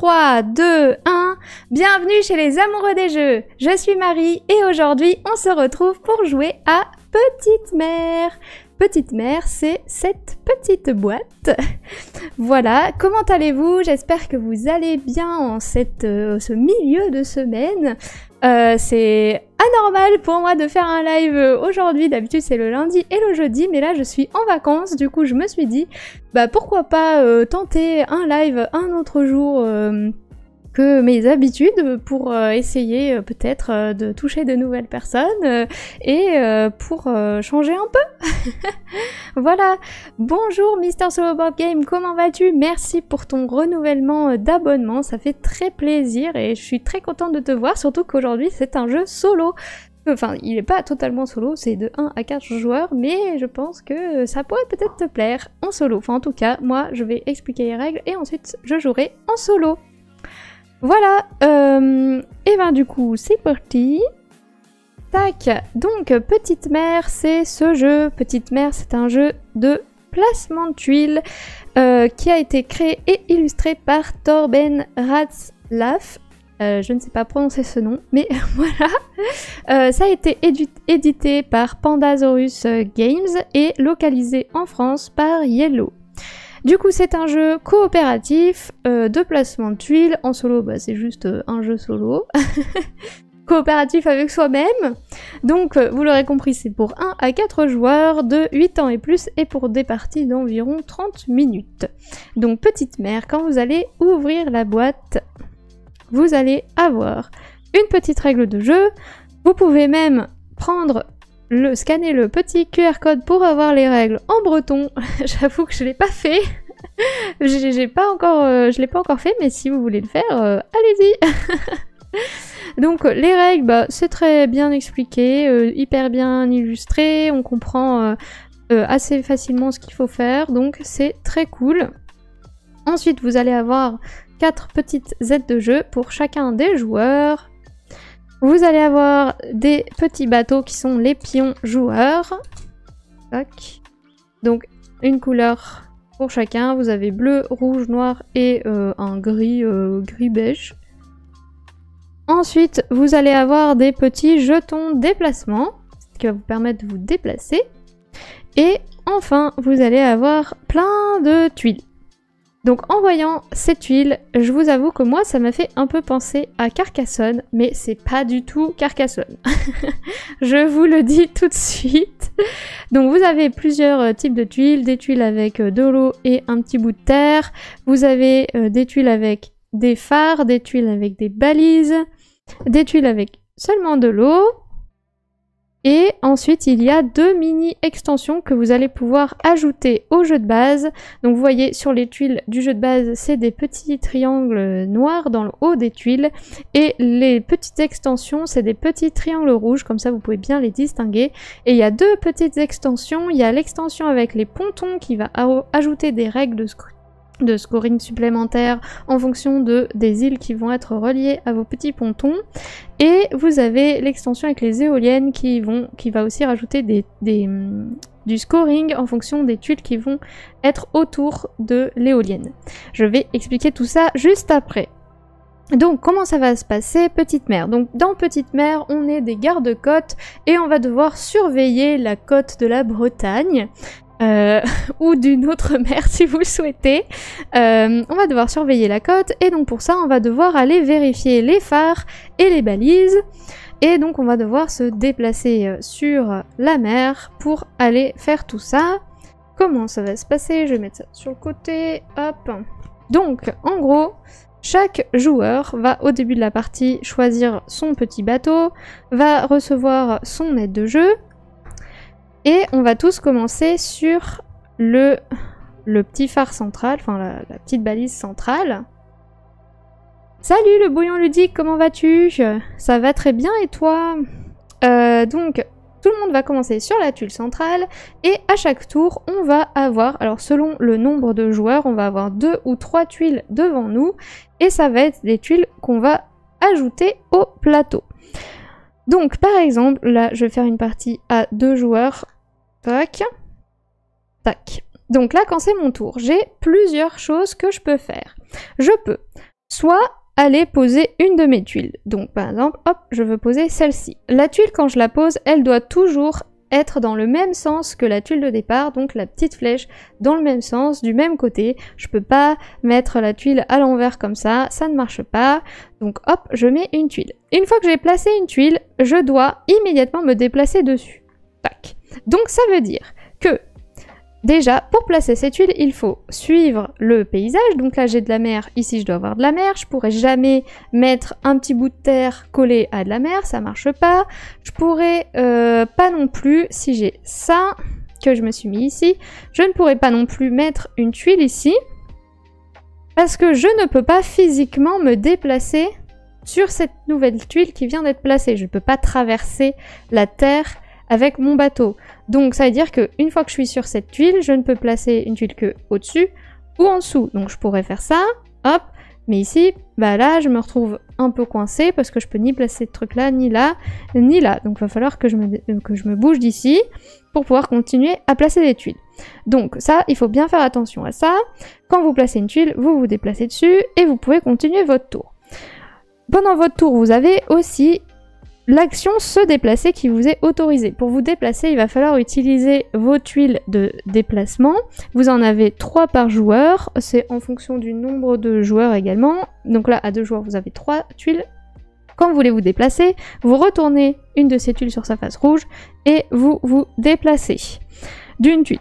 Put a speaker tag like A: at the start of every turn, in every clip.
A: 3, 2, 1, bienvenue chez les amoureux des jeux. Je suis Marie et aujourd'hui on se retrouve pour jouer à Petite Mère. Petite Mère, c'est cette petite boîte. Voilà, comment allez-vous? J'espère que vous allez bien en ce milieu de semaine. C'est anormal pour moi de faire un live aujourd'hui, d'habitude c'est le lundi et le jeudi, mais là je suis en vacances, du coup je me suis dit, bah pourquoi pas tenter un live un autre jour que mes habitudes pour essayer peut-être de toucher de nouvelles personnes et pour changer un peu. Voilà, bonjour Mister Solo Board Game, comment vas-tu? Merci pour ton renouvellement d'abonnement, ça fait très plaisir et je suis très contente de te voir, surtout qu'aujourd'hui c'est un jeu solo. Enfin, il n'est pas totalement solo, c'est de 1 à 4 joueurs, mais je pense que ça pourrait peut-être te plaire en solo. Enfin, en tout cas, moi je vais expliquer les règles et ensuite je jouerai en solo. Voilà, et ben du coup c'est parti. Tac, donc Petite Mère c'est ce jeu. Petite Mère c'est un jeu de placement de tuiles qui a été créé et illustré par Torben Ratzlaff. Je ne sais pas prononcer ce nom, mais voilà. Ça a été édité par Pandasaurus Games et localisé en France par Yellow. Du coup, c'est un jeu coopératif de placement de tuiles. En solo, bah, c'est juste un jeu solo. Coopératif avec soi-même. Donc, vous l'aurez compris, c'est pour 1 à 4 joueurs de 8 ans et plus et pour des parties d'environ 30 minutes. Donc, Petite Mère, quand vous allez ouvrir la boîte, vous allez avoir une petite règle de jeu. Vous pouvez même scanner le petit QR code pour avoir les règles en breton. J'avoue que je l'ai pas fait. Je l'ai pas encore fait, mais si vous voulez le faire, allez-y. Donc les règles, bah, c'est très bien expliqué, hyper bien illustré, on comprend assez facilement ce qu'il faut faire, donc c'est très cool. Ensuite, vous allez avoir 4 petites aides de jeu pour chacun des joueurs. Vous allez avoir des petits bateaux qui sont les pions joueurs. Tac. Donc une couleur pour chacun. Vous avez bleu, rouge, noir et un gris beige. Ensuite, vous allez avoir des petits jetons déplacement, ce qui va vous permettre de vous déplacer. Et enfin, vous allez avoir plein de tuiles. Donc en voyant ces tuiles, je vous avoue que moi ça m'a fait un peu penser à Carcassonne, mais c'est pas du tout Carcassonne. Je vous le dis tout de suite. Donc vous avez plusieurs types de tuiles, des tuiles avec de l'eau et un petit bout de terre. Vous avez des tuiles avec des phares, des tuiles avec des balises, des tuiles avec seulement de l'eau. Et ensuite, il y a 2 mini-extensions que vous allez pouvoir ajouter au jeu de base. Donc vous voyez sur les tuiles du jeu de base, c'est des petits triangles noirs dans le haut des tuiles. Et les petites extensions, c'est des petits triangles rouges, comme ça vous pouvez bien les distinguer. Et il y a 2 petites extensions. Il y a l'extension avec les pontons qui va ajouter des règles de scoring supplémentaires en fonction des îles qui vont être reliées à vos petits pontons. Et vous avez l'extension avec les éoliennes qui va aussi rajouter du scoring en fonction des tuiles qui vont être autour de l'éolienne. Je vais expliquer tout ça juste après. Donc comment ça va se passer, Petite Mère? Donc dans Petite Mère, on est des gardes-côtes et on va devoir surveiller la côte de la Bretagne. Ou d'une autre mer si vous le souhaitez. On va devoir surveiller la côte et donc pour ça on va devoir aller vérifier les phares et les balises et donc on va devoir se déplacer sur la mer pour aller faire tout ça. Comment ça va se passer? Je vais mettre ça sur le côté, hop. Donc en gros, chaque joueur va au début de la partie choisir son petit bateau, va recevoir son aide de jeu. Et on va tous commencer sur le petit phare central, enfin la petite balise centrale. Salut le bouillon ludique, comment vas-tu? Ça va très bien et toi? Donc tout le monde va commencer sur la tuile centrale et à chaque tour on va avoir, alors selon le nombre de joueurs, on va avoir 2 ou 3 tuiles devant nous et ça va être des tuiles qu'on va ajouter au plateau. Donc par exemple, là je vais faire une partie à 2 joueurs. Tac. Tac. Donc là quand c'est mon tour, j'ai plusieurs choses que je peux faire. Je peux soit aller poser une de mes tuiles. Donc par exemple, hop, je veux poser celle-ci. La tuile, quand je la pose, elle doit toujours être dans le même sens que la tuile de départ, donc la petite flèche dans le même sens, du même côté. Je peux pas mettre la tuile à l'envers comme ça ne marche pas. Donc hop, je mets une tuile. Une fois que j'ai placé une tuile, je dois immédiatement me déplacer dessus. Tac. Donc ça veut dire que déjà, pour placer cette tuile, il faut suivre le paysage. Donc là, j'ai de la mer. Ici, je dois avoir de la mer. Je pourrais jamais mettre un petit bout de terre collé à de la mer. Ça marche pas. Je pourrais pas non plus, si j'ai ça que je me suis mis ici, je ne pourrais pas non plus mettre une tuile ici. Parce que je ne peux pas physiquement me déplacer sur cette nouvelle tuile qui vient d'être placée. Je ne peux pas traverser la terre avec mon bateau. Donc ça veut dire qu'une fois que je suis sur cette tuile, je ne peux placer une tuile que au-dessus ou en dessous. Donc je pourrais faire ça, hop, mais ici, bah là, je me retrouve un peu coincée parce que je peux ni placer ce truc là, ni là, ni là. Donc il va falloir que je me bouge d'ici pour pouvoir continuer à placer des tuiles. Donc ça, il faut bien faire attention à ça. Quand vous placez une tuile, vous vous déplacez dessus et vous pouvez continuer votre tour. Pendant votre tour, vous avez aussi l'action se déplacer qui vous est autorisée. Pour vous déplacer, il va falloir utiliser vos tuiles de déplacement. Vous en avez 3 par joueur. C'est en fonction du nombre de joueurs également. Donc là, à 2 joueurs, vous avez 3 tuiles. Quand vous voulez vous déplacer, vous retournez une de ces tuiles sur sa face rouge et vous vous déplacez d'une tuile.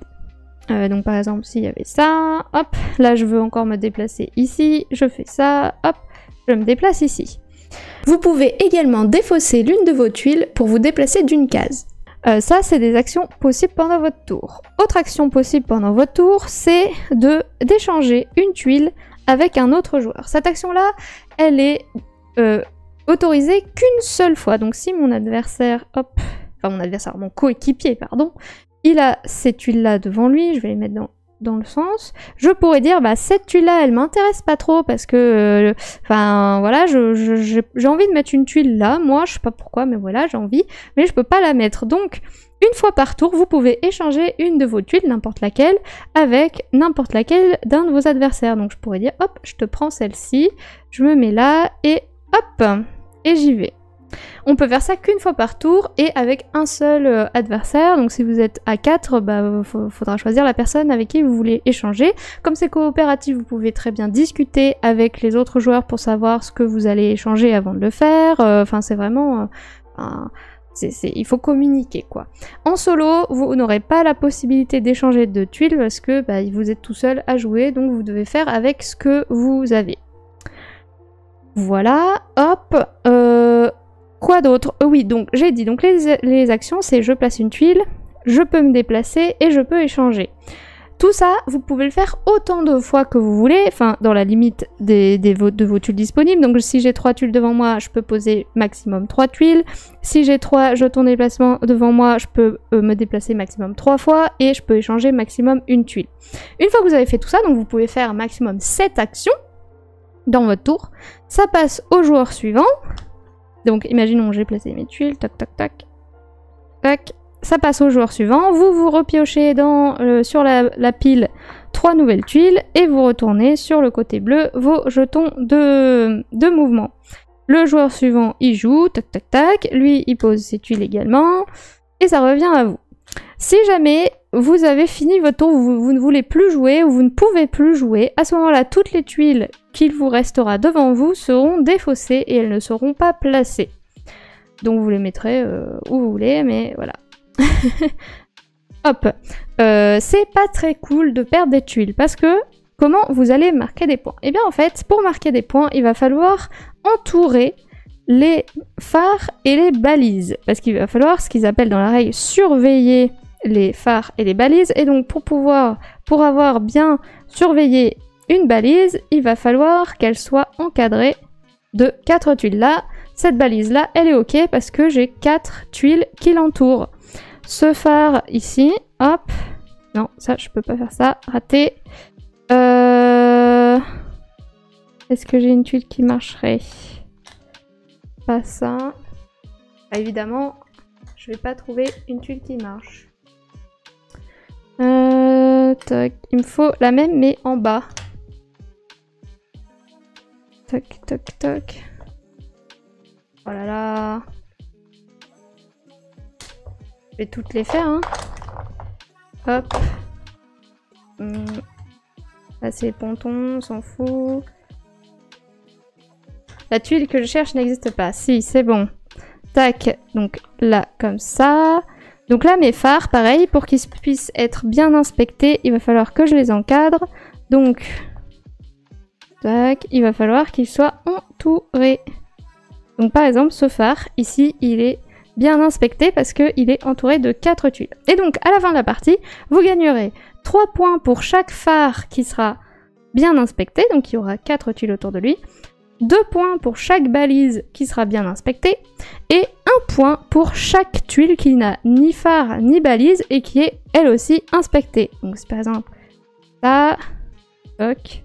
A: Donc par exemple, s'il y avait ça, hop, là je veux encore me déplacer ici, je fais ça, hop, je me déplace ici. Vous pouvez également défausser l'une de vos tuiles pour vous déplacer d'une case. Ça, c'est des actions possibles pendant votre tour. Autre action possible pendant votre tour, c'est d'échanger une tuile avec un autre joueur. Cette action-là, elle est autorisée qu'une seule fois. Donc si mon adversaire, hop, enfin mon coéquipier, pardon, il a ces tuiles-là devant lui, je vais les mettre dans le sens, je pourrais dire bah cette tuile là elle m'intéresse pas trop parce que enfin voilà, j'ai envie de mettre une tuile là, moi je sais pas pourquoi mais voilà j'ai envie, mais je peux pas la mettre. Donc une fois par tour vous pouvez échanger une de vos tuiles, n'importe laquelle, avec n'importe laquelle d'un de vos adversaires. Donc je pourrais dire hop, je te prends celle-ci, je me mets là et hop, et j'y vais. On peut faire ça qu'une fois par tour et avec un seul adversaire. Donc si vous êtes à 4, bah, faudra choisir la personne avec qui vous voulez échanger. Comme c'est coopératif, vous pouvez très bien discuter avec les autres joueurs pour savoir ce que vous allez échanger avant de le faire. Enfin, c'est vraiment... il faut communiquer, quoi. En solo, vous n'aurez pas la possibilité d'échanger de tuiles parce que bah, vous êtes tout seul à jouer, donc vous devez faire avec ce que vous avez. Voilà, hop... Quoi d'autre? Oui, donc j'ai dit, donc les actions, c'est je place une tuile, je peux me déplacer et je peux échanger. Tout ça, vous pouvez le faire autant de fois que vous voulez, enfin dans la limite de vos tuiles disponibles. Donc si j'ai 3 tuiles devant moi, je peux poser maximum 3 tuiles. Si j'ai 3 jetons de déplacement devant moi, je peux me déplacer maximum 3 fois et je peux échanger maximum une tuile. Une fois que vous avez fait tout ça, donc vous pouvez faire maximum 7 actions dans votre tour. Ça passe au joueur suivant. Donc imaginons j'ai placé mes tuiles, tac tac tac, tac, ça passe au joueur suivant, vous vous repiochez sur la pile 3 nouvelles tuiles et vous retournez sur le côté bleu vos jetons de mouvement. Le joueur suivant il joue, tac tac tac, lui il pose ses tuiles également et ça revient à vous. Si jamais vous avez fini votre tour, vous ne voulez plus jouer ou vous ne pouvez plus jouer, à ce moment-là, toutes les tuiles qu'il vous restera devant vous seront défaussées et elles ne seront pas placées. Donc vous les mettrez où vous voulez, mais voilà. Hop. C'est pas très cool de perdre des tuiles parce que comment vous allez marquer des points? Eh bien en fait, pour marquer des points, il va falloir entourer les phares et les balises. Parce qu'il va falloir ce qu'ils appellent dans la règle surveiller les phares et les balises. Et donc pour avoir bien surveillé une balise, il va falloir qu'elle soit encadrée de 4 tuiles. Là, cette balise là, elle est ok parce que j'ai 4 tuiles qui l'entourent. Ce phare ici, hop, non, ça je peux pas faire ça, raté. Est-ce que j'ai une tuile qui marcherait? Pas ça. Bah, évidemment, je vais pas trouver une tuile qui marche. Tac. Il me faut la même mais en bas. Toc, toc, toc. Oh là là. Je vais toutes les faire, hein. Hop. Là, c'est les pontons, on s'en fout. La tuile que je cherche n'existe pas. Si, c'est bon. Tac. Donc là, comme ça. Donc là, mes phares, pareil, pour qu'ils puissent être bien inspectés, il va falloir que je les encadre. Donc, tac, il va falloir qu'ils soient entourés. Donc par exemple, ce phare, ici, il est bien inspecté parce qu'il est entouré de 4 tuiles. Et donc, à la fin de la partie, vous gagnerez 3 points pour chaque phare qui sera bien inspecté, donc il y aura 4 tuiles autour de lui. 2 points pour chaque balise qui sera bien inspectée, et 1 point pour chaque tuile qui n'a ni phare ni balise et qui est elle aussi inspectée. Donc c'est par exemple ça, toc,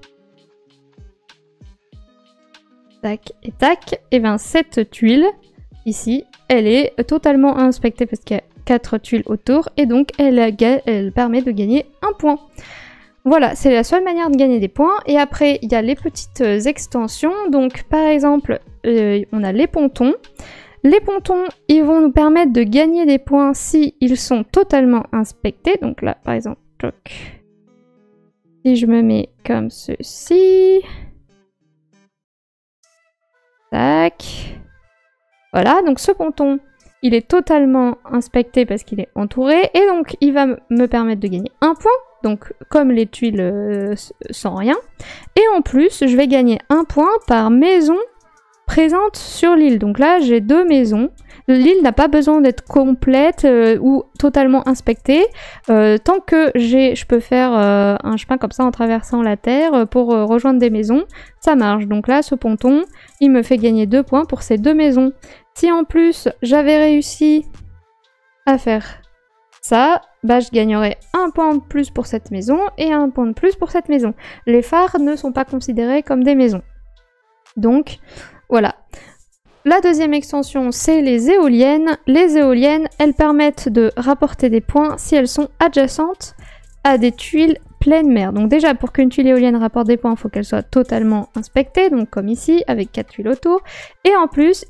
A: tac et tac, et bien cette tuile ici, elle est totalement inspectée parce qu'il y a 4 tuiles autour, et donc elle permet de gagner 1 point. Voilà, c'est la seule manière de gagner des points. Et après, il y a les petites extensions. Donc, par exemple, on a les pontons. Les pontons, ils vont nous permettre de gagner des points si ils sont totalement inspectés. Donc là, par exemple, toc. Si je me mets comme ceci. Tac. Voilà, donc ce ponton, il est totalement inspecté parce qu'il est entouré. Et donc, il va me permettre de gagner 1 point. Donc, comme les tuiles sans rien. Et en plus, je vais gagner 1 point par maison présente sur l'île. Donc là, j'ai 2 maisons. L'île n'a pas besoin d'être complète ou totalement inspectée. Tant que je peux faire un chemin comme ça en traversant la terre pour rejoindre des maisons, ça marche. Donc là, ce ponton, il me fait gagner 2 points pour ces 2 maisons. Si en plus, j'avais réussi à faire ça, bah je gagnerai 1 point de plus pour cette maison et 1 point de plus pour cette maison. Les phares ne sont pas considérés comme des maisons. Donc, voilà. La deuxième extension, c'est les éoliennes. Les éoliennes, elles permettent de rapporter des points si elles sont adjacentes à des tuiles pleine mer. Donc déjà, pour qu'une tuile éolienne rapporte des points, il faut qu'elle soit totalement inspectée, donc comme ici, avec 4 tuiles autour. Et en plus,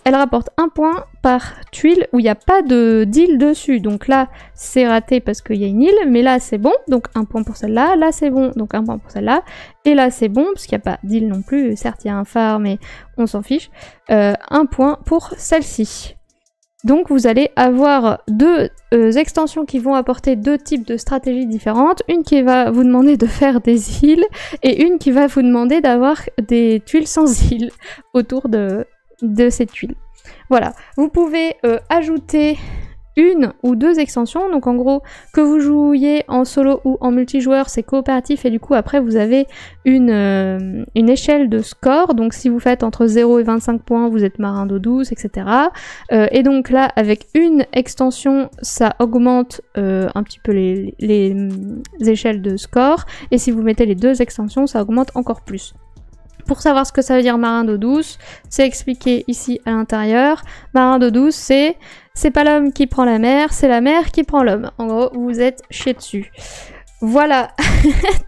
A: elle rapporte 1 point par tuile où il n'y a pas d'île dessus. Donc là, c'est raté parce qu'il y a une île, mais là, c'est bon. Donc 1 point pour celle-là. Là, c'est bon. Donc 1 point pour celle-là. Et là, c'est bon, parce qu'il n'y a pas d'île non plus. Certes, il y a un phare, mais on s'en fiche. 1 point pour celle-ci. Donc vous allez avoir 2 extensions qui vont apporter 2 types de stratégies différentes. Une qui va vous demander de faire des îles, et une qui va vous demander d'avoir des tuiles sans île autour de ces tuiles. Voilà, vous pouvez ajouter 1 ou 2 extensions, donc en gros, que vous jouiez en solo ou en multijoueur, c'est coopératif, et du coup après vous avez une échelle de score, donc si vous faites entre 0 et 25 points, vous êtes marin d'eau douce, etc. Et donc là, avec une extension, ça augmente un petit peu les échelles de score, et si vous mettez les 2 extensions, ça augmente encore plus. Pour savoir ce que ça veut dire marin d'eau douce, c'est expliqué ici à l'intérieur. Marin d'eau douce, c'est pas l'homme qui prend la mer, c'est la mer qui prend l'homme. En gros, vous vous êtes chié dessus. Voilà.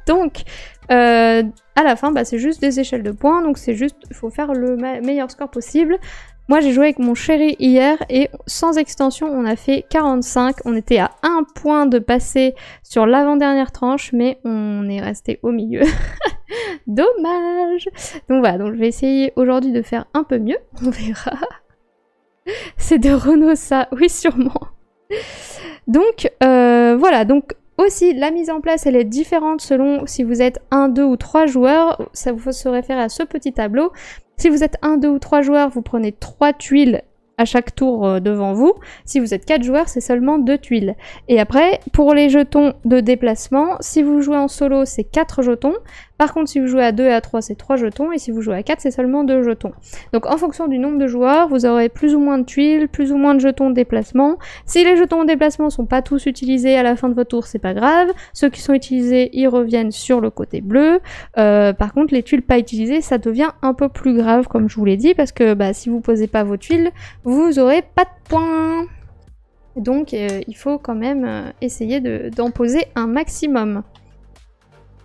A: Donc, à la fin, bah, c'est juste des échelles de points. Donc c'est juste, il faut faire le meilleur score possible. Moi, j'ai joué avec mon chéri hier et sans extension, on a fait 45. On était à 1 point de passer sur l'avant-dernière tranche, mais on est resté au milieu. Dommage. Donc voilà, donc je vais essayer aujourd'hui de faire un peu mieux. On verra. C'est de Renault ça, oui sûrement. Donc voilà, donc aussi la mise en place elle est différente selon si vous êtes 1, 2 ou 3 joueurs. Ça vous se réfère à ce petit tableau. Si vous êtes 1, 2 ou 3 joueurs, vous prenez 3 tuiles à chaque tour devant vous. Si vous êtes 4 joueurs, c'est seulement 2 tuiles. Et après, pour les jetons de déplacement, si vous jouez en solo, c'est 4 jetons. Par contre, si vous jouez à 2 et à 3, c'est 3 jetons. Et si vous jouez à 4, c'est seulement 2 jetons. Donc en fonction du nombre de joueurs, vous aurez plus ou moins de tuiles, plus ou moins de jetons de déplacement. Si les jetons de déplacement sont pas tous utilisés à la fin de votre tour, c'est pas grave. Ceux qui sont utilisés, ils reviennent sur le côté bleu. Par contre, les tuiles pas utilisées, ça devient un peu plus grave, comme je vous l'ai dit, parce que bah, si vous posez pas vos tuiles, vous aurez pas de points. Donc il faut quand même essayer d'en poser un maximum.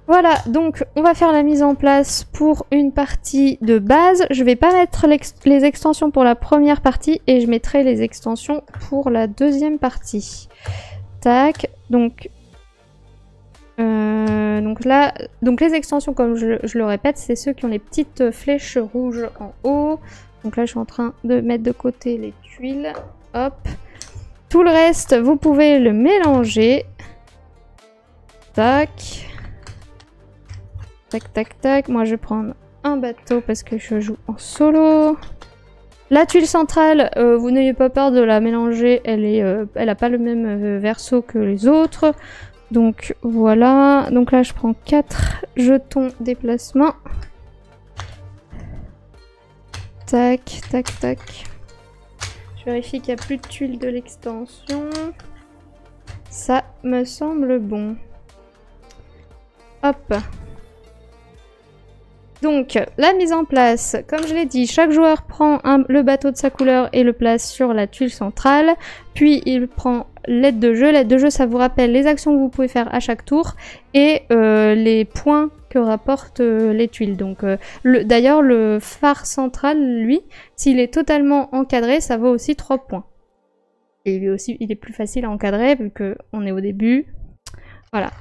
A: Voilà, donc on va faire la mise en place pour une partie de base. Je vais pas mettre les extensions pour la première partie et je mettrai les extensions pour la deuxième partie. Tac, donc là, les extensions, comme je le répète, c'est ceux qui ont les petites flèches rouges en haut. Donc là, je suis en train de mettre de côté les tuiles. Hop. Tout le reste, vous pouvez le mélanger. Tac. Tac, tac, tac. Moi, je vais prendre un bateau parce que je joue en solo. La tuile centrale, vous n'ayez pas peur de la mélanger. Elle a pas le même verso que les autres. Donc, voilà. Donc là, je prends 4 jetons déplacement. Tac, tac, tac. Je vérifie qu'il n'y a plus de tuiles de l'extension. Ça me semble bon. Hop. Donc, la mise en place, comme je l'ai dit, chaque joueur prend le bateau de sa couleur et le place sur la tuile centrale. Puis, il prend l'aide de jeu. L'aide de jeu, ça vous rappelle les actions que vous pouvez faire à chaque tour et les points que rapportent les tuiles. Donc, d'ailleurs, le phare central, lui, s'il est totalement encadré, ça vaut aussi 3 points. Et lui aussi, il est plus facile à encadrer vu qu'on est au début. Voilà.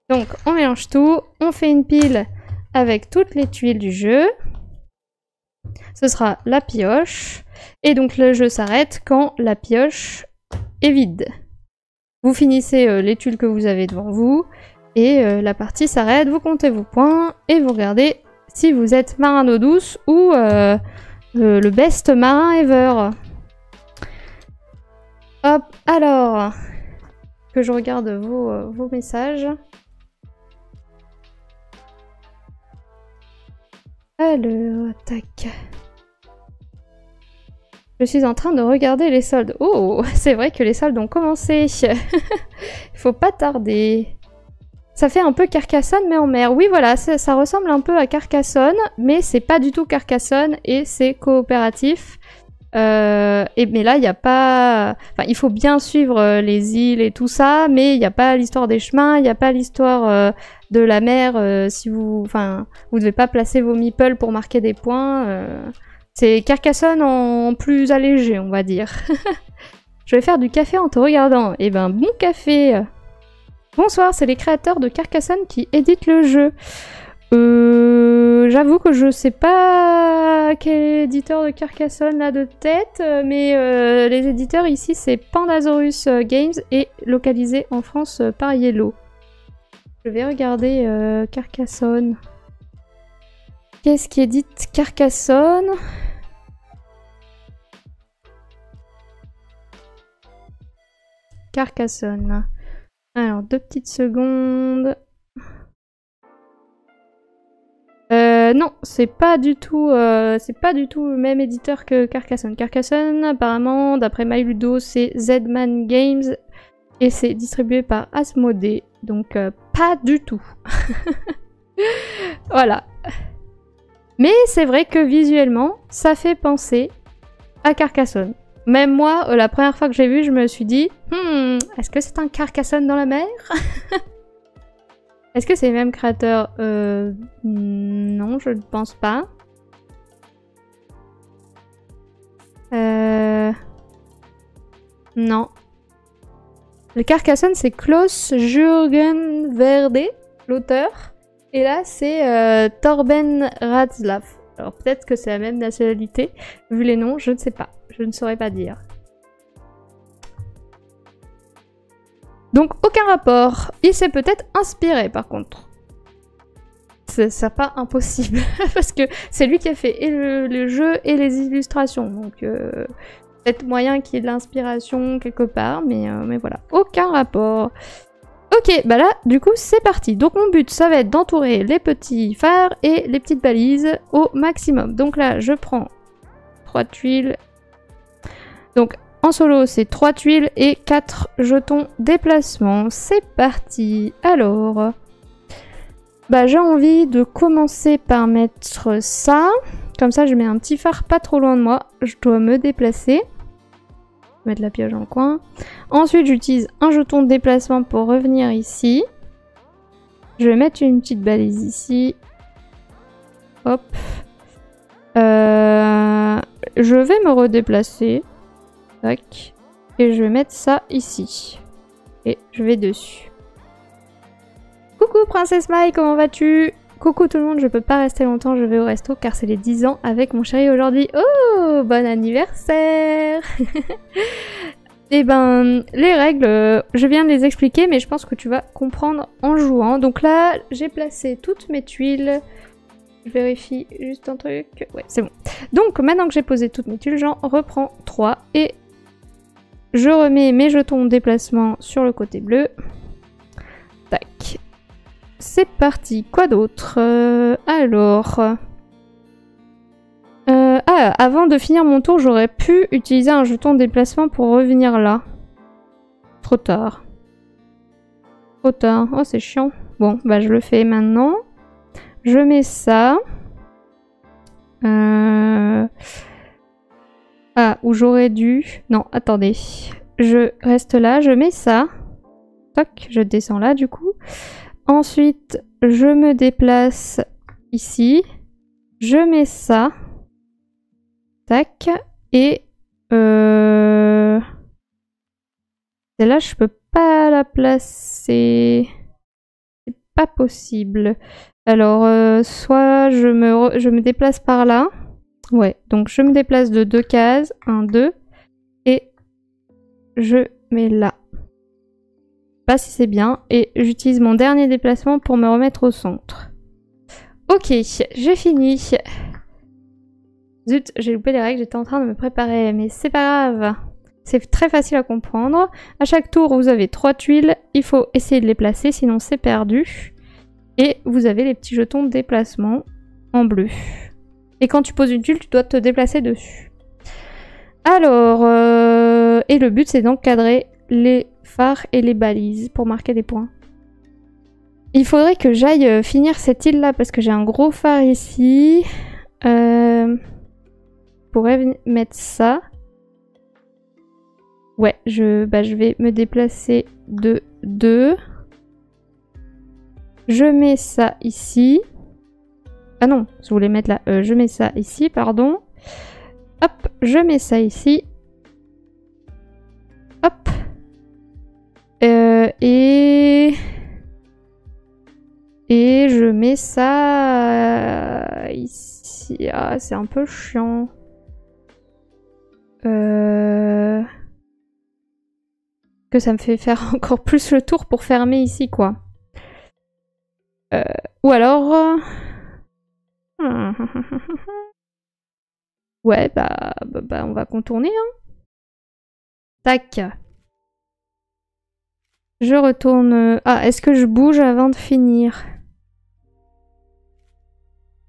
A: Donc, on mélange tout. On fait une pile avec toutes les tuiles du jeu. Ce sera la pioche. Et donc, le jeu s'arrête quand la pioche est vide. Vous finissez les tuiles que vous avez devant vous. Et la partie s'arrête. Vous comptez vos points. Et vous regardez si vous êtes marin d'eau douce ou le best marin ever. Hop, alors que je regarde vos messages. Alors, tac. Je suis en train de regarder les soldes. Oh, c'est vrai que les soldes ont commencé. Il faut pas tarder. Ça fait un peu Carcassonne mais en mer. Oui, voilà, ça ressemble un peu à Carcassonne, mais c'est pas du tout Carcassonne et c'est coopératif. Mais là, il n'y a pas... Enfin, il faut bien suivre les îles et tout ça, mais il n'y a pas l'histoire des chemins, il n'y a pas l'histoire de la mer. Si vous... Enfin, vous devez pas placer vos meeples pour marquer des points. C'est Carcassonne en plus allégé, on va dire. Je vais faire du café en te regardant. Eh ben, bon café. Bonsoir, c'est les créateurs de Carcassonne qui éditent le jeu. J'avoue que je sais pas quel éditeur de Carcassonne là de tête, mais les éditeurs ici c'est Pandasaurus Games et localisé en France par Yellow. Je vais regarder Carcassonne. Qu'est-ce qui édite Carcassonne? Carcassonne. Alors, 2 petites secondes. Non, c'est pas du tout le même éditeur que Carcassonne. Carcassonne, apparemment, d'après MyLudo, c'est Zman Games et c'est distribué par Asmodee, donc pas du tout. Voilà. Mais c'est vrai que visuellement, ça fait penser à Carcassonne. Même moi, la première fois que j'ai vu, je me suis dit, est-ce que c'est un Carcassonne dans la mer? Est-ce que c'est les mêmes créateurs? Non, je ne pense pas. Non. Le Carcassonne, c'est Klaus Jürgen Verde, l'auteur. Et là, c'est Torben Ratzlaff. Alors peut-être que c'est la même nationalité. Vu les noms, je ne sais pas. Je ne saurais pas dire. Donc aucun rapport. Il s'est peut-être inspiré par contre. C'est pas impossible. Parce que c'est lui qui a fait et le jeu et les illustrations. Donc peut-être moyen qu'il y ait de l'inspiration quelque part. Mais voilà. Aucun rapport. Ok, bah là, du coup, c'est parti. Donc mon but, ça va être d'entourer les petits phares et les petites balises au maximum. Donc là, je prends 3 tuiles. Donc en solo, c'est 3 tuiles et 4 jetons déplacement. C'est parti. Alors, bah j'ai envie de commencer par mettre ça. Comme ça, je mets un petit phare pas trop loin de moi. Je dois me déplacer. Mettre la pioche dans le coin. Ensuite, j'utilise un jeton de déplacement pour revenir ici. Je vais mettre une petite balise ici. Hop. Je vais me redéplacer. Tac. Et je vais mettre ça ici. Et je vais dessus. Coucou Princesse Maï, comment vas-tu? Coucou tout le monde, je peux pas rester longtemps, je vais au resto car c'est les 10 ans avec mon chéri aujourd'hui. Oh, bon anniversaire! Et ben, les règles, je viens de les expliquer, mais je pense que tu vas comprendre en jouant. Donc là, j'ai placé toutes mes tuiles. Je vérifie juste un truc. Ouais, c'est bon. Donc, maintenant que j'ai posé toutes mes tuiles, j'en reprends 3. Et je remets mes jetons de déplacement sur le côté bleu. Tac. C'est parti. Quoi d'autre? Alors... avant de finir mon tour, j'aurais pu utiliser un jeton de déplacement pour revenir là. Trop tard. Trop tard. Oh, c'est chiant. Bon, bah je le fais maintenant. Je mets ça. Ah, où j'aurais dû... Non, attendez. Je reste là, je mets ça. Toc, je descends là du coup. Ensuite, je me déplace ici. Je mets ça. Tac. Et... Celle-là, je peux pas la placer. C'est pas possible. Alors, soit je me déplace par là. Ouais, donc je me déplace de 2 cases. 1, 2. Et je mets là. Je sais pas si c'est bien. Et j'utilise mon dernier déplacement pour me remettre au centre. Ok, j'ai fini. Zut, j'ai loupé les règles, j'étais en train de me préparer. Mais c'est pas grave. C'est très facile à comprendre. À chaque tour, vous avez 3 tuiles. Il faut essayer de les placer, sinon c'est perdu. Et vous avez les petits jetons de déplacement en bleu. Et quand tu poses une tuile, tu dois te déplacer dessus. Alors, et le but, c'est d'encadrer les phares et les balises pour marquer des points. Il faudrait que j'aille finir cette île-là parce que j'ai un gros phare ici. Je pourrais mettre ça. Ouais, je vais me déplacer de 2. Je mets ça ici. Ah non, je voulais mettre là. Je mets ça ici, pardon. Hop, je mets ça ici. Hop. Et je mets ça ici. Ah, c'est un peu chiant. Que ça me fait faire encore plus le tour pour fermer ici, quoi. Ou alors... Ouais, bah, on va contourner, hein. Tac. Je retourne... Ah, est-ce que je bouge avant de finir?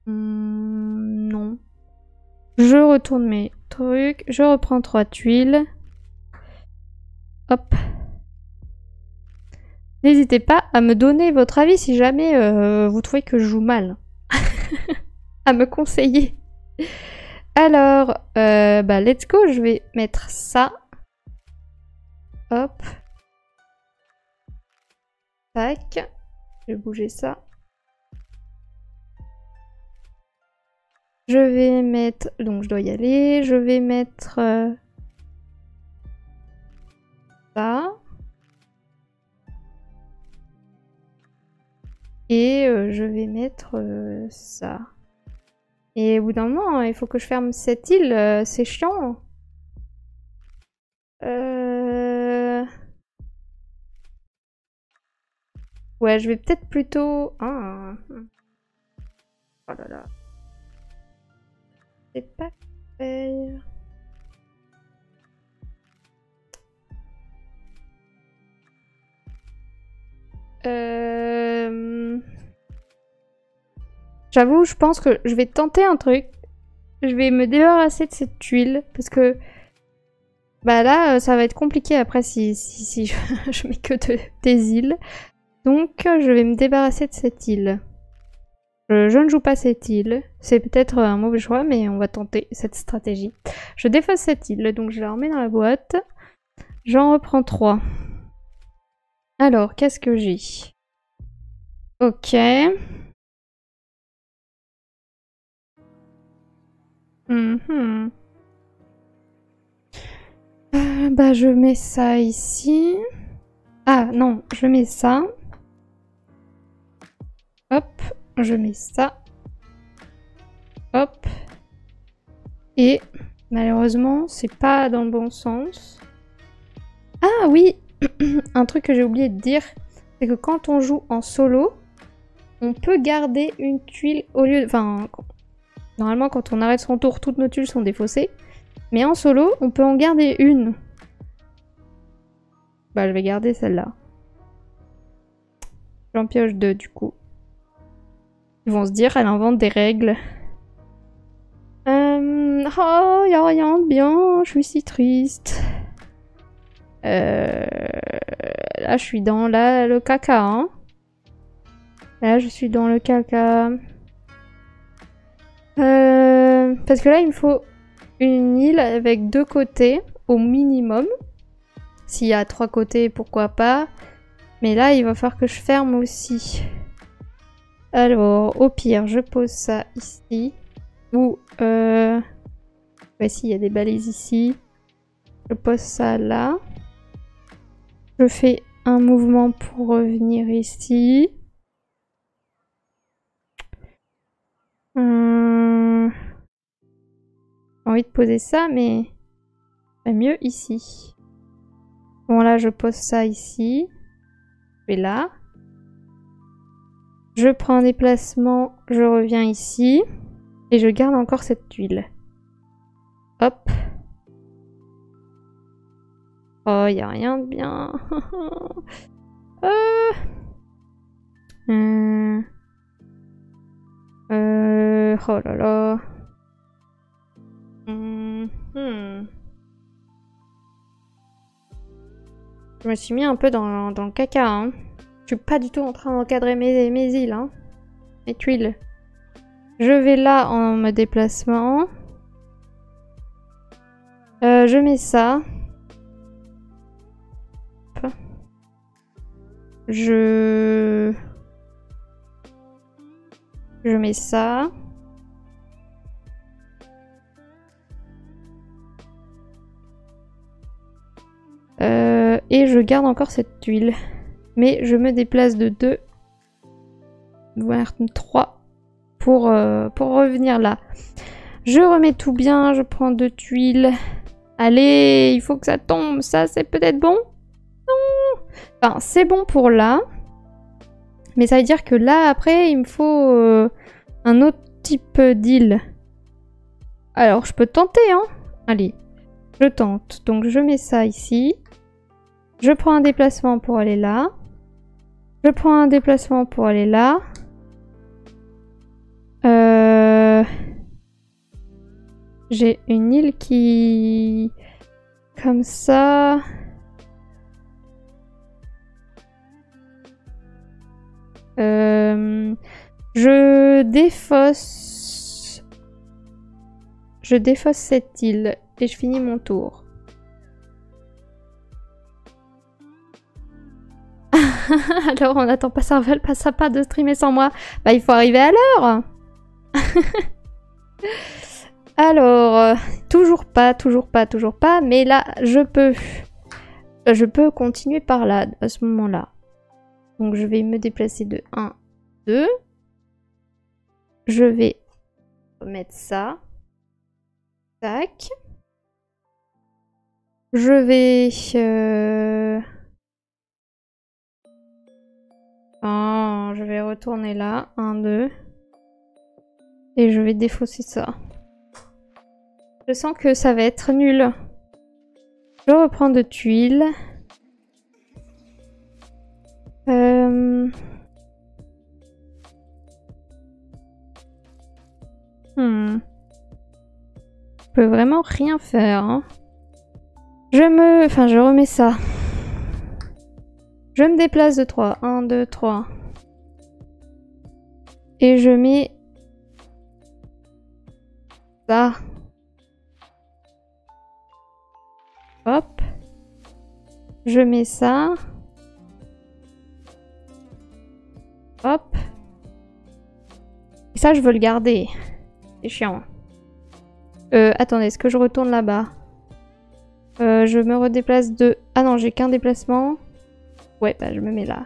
A: Non. Je retourne mes trucs. Je reprends 3 tuiles. Hop. N'hésitez pas à me donner votre avis si jamais vous trouvez que je joue mal. À me conseiller. Alors, bah let's go, je vais mettre ça. Hop. Tac. Je vais bouger ça. Je vais mettre... Donc je dois y aller. Je vais mettre... ça. Et je vais mettre ça. Et au bout d'un moment, il faut que je ferme cette île. C'est chiant. Ouais, je vais peut-être plutôt... Ah. Oh là là. C'est pas clair. J'avoue, je pense que je vais tenter un truc. Je vais me débarrasser de cette tuile. Parce que... Bah là, ça va être compliqué après si je mets que des îles. Donc, je vais me débarrasser de cette île. Je ne joue pas cette île. C'est peut-être un mauvais choix, mais on va tenter cette stratégie. Je défausse cette île, donc je la remets dans la boîte. J'en reprends 3. Alors, qu'est-ce que j'ai? Ok. Mhm. Bah, je mets ça ici. Ah, non, je mets ça. Hop, je mets ça. Hop. Et malheureusement, c'est pas dans le bon sens. Ah oui, un truc que j'ai oublié de dire, c'est que quand on joue en solo, on peut garder une tuile au lieu de... Enfin, normalement, quand on arrête son tour, toutes nos tuiles sont défaussées. Mais en solo, on peut en garder une. Bah, je vais garder celle-là. J'en pioche deux, du coup. Ils vont se dire, elle invente des règles. Oh, y a rien de bien, je suis si triste. Là, je suis dans le caca, hein. Là, je suis dans le caca. Parce que là, il me faut une île avec 2 côtés, au minimum. S'il y a 3 côtés, pourquoi pas. Mais là, il va falloir que je ferme aussi. Alors, au pire, je pose ça ici. Ou, bah si, il y a des balises ici. Je pose ça là. Je fais un mouvement pour revenir ici. J'ai envie de poser ça, mais c'est mieux ici. Bon, là, je pose ça ici. Je vais là. Je prends un déplacement, je reviens ici. Et je garde encore cette tuile. Hop. Oh, y a rien de bien. Oh là là. Je me suis mis un peu dans le caca, hein. Je suis pas du tout en train d'encadrer mes îles, hein. Mes tuiles. Je vais là en me déplacement. Je mets ça. Hop. Je mets ça. Et je garde encore cette tuile. Mais je me déplace de 2, voire 3 pour revenir là. Je remets tout bien, je prends 2 tuiles. Allez, il faut que ça tombe. Ça, c'est peut-être bon? Non. Enfin, c'est bon pour là. Mais ça veut dire que là, après, il me faut un autre type d'île. Alors, je peux tenter, hein. Allez, je tente. Donc, je mets ça ici. Je prends un déplacement pour aller là. Je prends un déplacement pour aller là. J'ai une île qui... Comme ça... Je défausse... Je défausse cette île et je finis mon tour. Alors on n'attend pas ça, ça pas de streamer sans moi. Bah il faut arriver à l'heure. Alors, toujours pas, mais là je peux continuer par là à ce moment-là. Donc je vais me déplacer de 1, 2. Je vais mettre ça. Tac. Je vais... Oh, je vais retourner là. 1, 2. Et je vais défausser ça. Je sens que ça va être nul. Je reprends 2 tuiles. Je peux vraiment rien faire. Hein. je remets ça. Je me déplace de 3. 1, 2, 3. Et je mets ça. Hop. Je mets ça. Hop. ça, je veux le garder. C'est chiant. Attendez, est-ce que je retourne là-bas? Je me redéplace de... Ah non, j'ai qu'un déplacement. Ouais, bah je me mets là.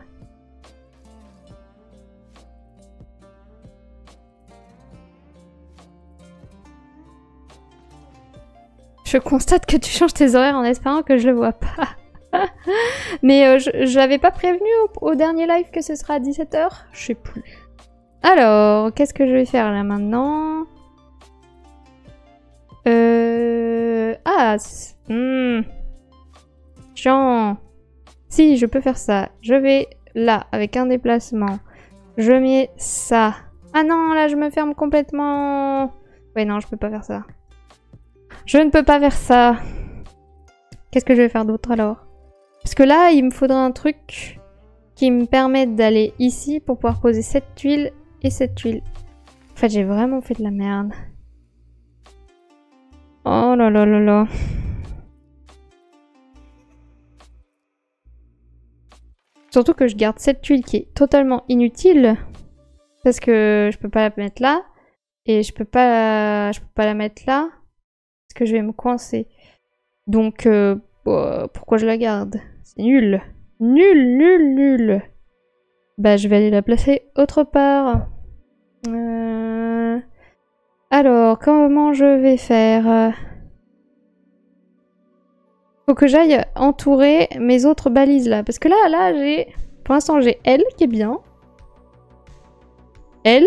A: Je constate que tu changes tes horaires en espérant que je le vois pas. Mais je l'avais pas prévenu au dernier live que ce sera à 17 h? Je sais plus. Alors, qu'est-ce que je vais faire là maintenant? Ah, chiant. Si, je peux faire ça. Je vais là, avec un déplacement. Je mets ça. Ah non, là, je me ferme complètement. Ouais, non, je peux pas faire ça. Je ne peux pas faire ça. Qu'est-ce que je vais faire d'autre alors? Parce que là, il me faudra un truc qui me permette d'aller ici pour pouvoir poser cette tuile et cette tuile. En fait, j'ai vraiment fait de la merde. Oh là là là là. Surtout que je garde cette tuile qui est totalement inutile. Parce que je peux pas la mettre là. Et je peux pas la mettre là. Parce que je vais me coincer. Donc, pourquoi je la garde? C'est nul. Nul, nul, nul. Bah, je vais aller la placer autre part. Alors, comment je vais faire? Faut que j'aille entourer mes autres balises là. Parce que là, j'ai... Pour l'instant, j'ai elle qui est bien. Elle.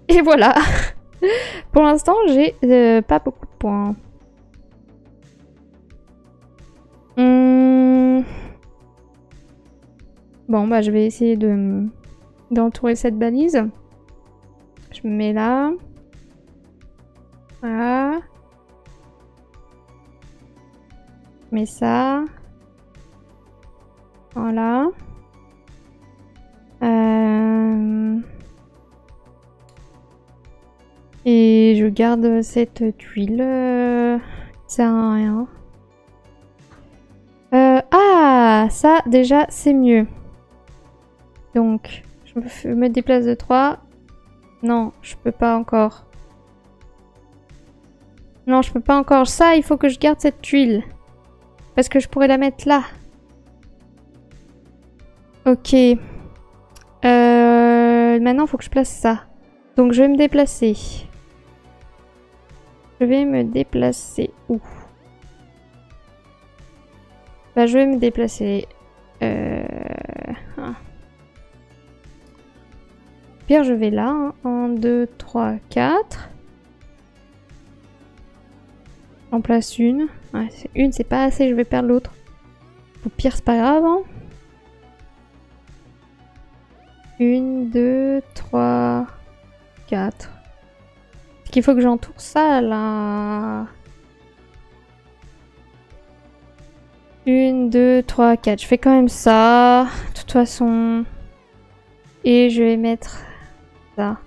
A: Et voilà. Pour l'instant, j'ai pas beaucoup de points. Bon, bah, je vais essayer d'entourer cette balise. Je me mets là. Voilà. Je mets ça. Voilà. Et je garde cette tuile. Ça sert à rien. Ah, ça, déjà, c'est mieux. Donc, je me déplace de 3. Non, je peux pas encore. Non, je peux pas encore. Ça, il faut que je garde cette tuile. Parce que je pourrais la mettre là. Ok. Maintenant, il faut que je place ça. Donc, je vais me déplacer. Je vais me déplacer où? Bah, je vais me déplacer. Pire, je vais là. 1, 2, 3, 4. J'en place une. Ouais, une, c'est pas assez, je vais perdre l'autre. Au pire, c'est pas grave. Hein. 1, 2, 3, 4. Est-ce qu'il faut que j'entoure ça, là? 1, 2, 3, 4. Je fais quand même ça. De toute façon. Et je vais mettre ça.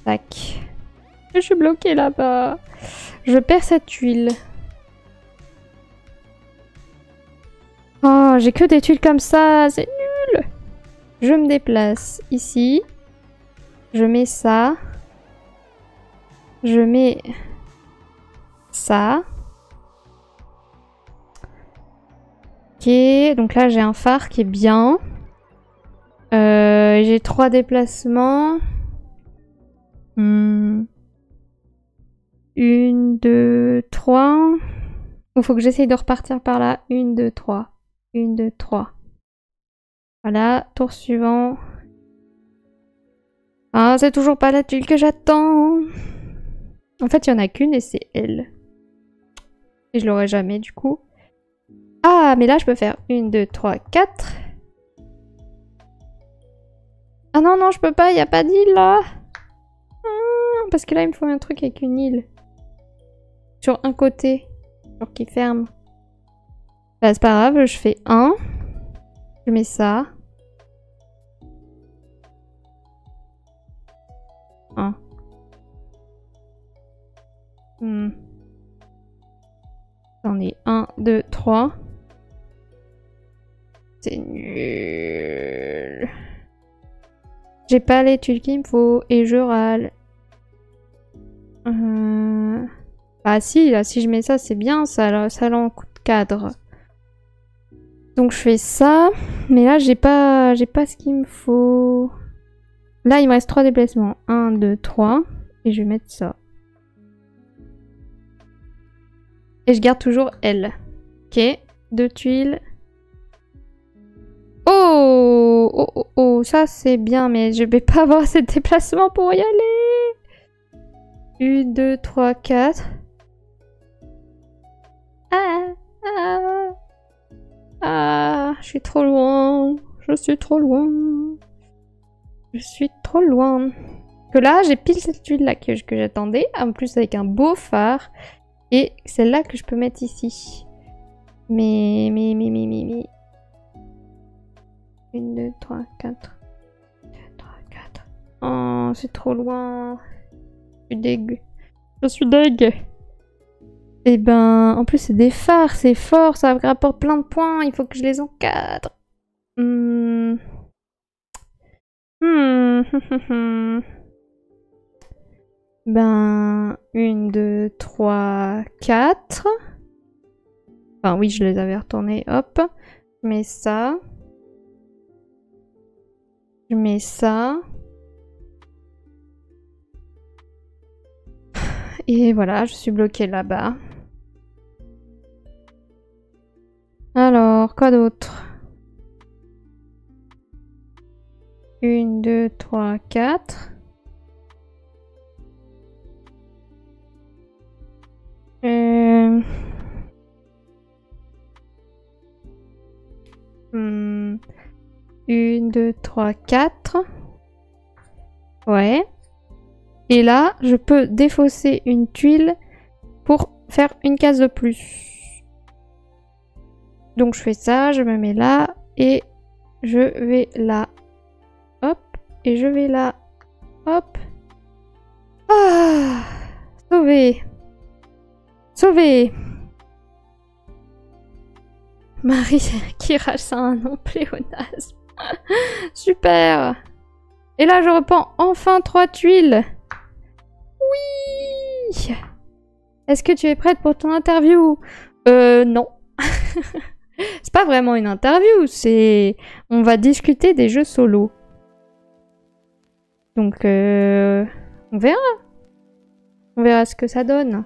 A: Tac. Je suis bloquée là-bas. Je perds cette tuile. Oh, j'ai que des tuiles comme ça. C'est nul. Je me déplace ici. Je mets ça. Je mets ça. Ok, donc là j'ai un phare qui est bien. J'ai 3 déplacements. 1, 2, 3. Il faut que j'essaye de repartir par là. 1, 2, 3. 1, 2, 3. Voilà, tour suivant. Ah, c'est toujours pas la tuile que j'attends. En fait, il y en a qu'une et c'est elle. Et je l'aurai jamais du coup. Ah, mais là, je peux faire 1, 2, 3, 4. Ah non, non, je peux pas, il n'y a pas d'île là. Parce que là, il me faut un truc avec une île. Sur un côté. Genre qui ferme. Bah, c'est pas grave, je fais 1. Je mets ça. 1. J'en ai 1, 2, 3. C'est nul. J'ai pas les tuiles qu'il me faut et je râle. Ah si, là, si je mets ça, c'est bien, ça l'encadre cadre. Donc je fais ça, mais là j'ai pas ce qu'il me faut. Là il me reste 3 déplacements. 1, 2, 3. Et je vais mettre ça. Et je garde toujours L. Ok, 2 tuiles. Oh, oh, oh, oh, ça c'est bien, mais je vais pas avoir assez de déplacement pour y aller. 1, 2, 3, 4. Ah, je suis trop loin. Je suis trop loin. Je suis trop loin. Que là, j'ai pile cette tuile-là que j'attendais. En plus, avec un beau phare. Et celle-là que je peux mettre ici. Mais... 1, 2, 3, 4. 2, 3, 4. Oh, c'est trop loin. Je suis deg. Je suis deg. Et ben, en plus c'est des phares, c'est fort, ça rapporte plein de points, il faut que je les encadre. Ben, 1, 2, 3, 4. Enfin oui, je les avais retournés, hop. Je mets ça. Je mets ça. Et voilà, je suis bloquée là-bas. Alors, quoi d'autre? 1, 2, 3, 4. Une, 2, 3, 4. Ouais. Et là, je peux défausser une tuile pour faire une case de plus. Donc je fais ça, je me mets là et je vais là. Hop, et je vais là. Hop. Ah, sauvé. Sauvé. Marie qui rage, c'est un nom pléonasme. Super. Et là, je reprends enfin 3 tuiles. Oui. Est-ce que tu es prête pour ton interview? Non. C'est pas vraiment une interview, c'est... On va discuter des jeux solo. Donc, on verra. On verra ce que ça donne.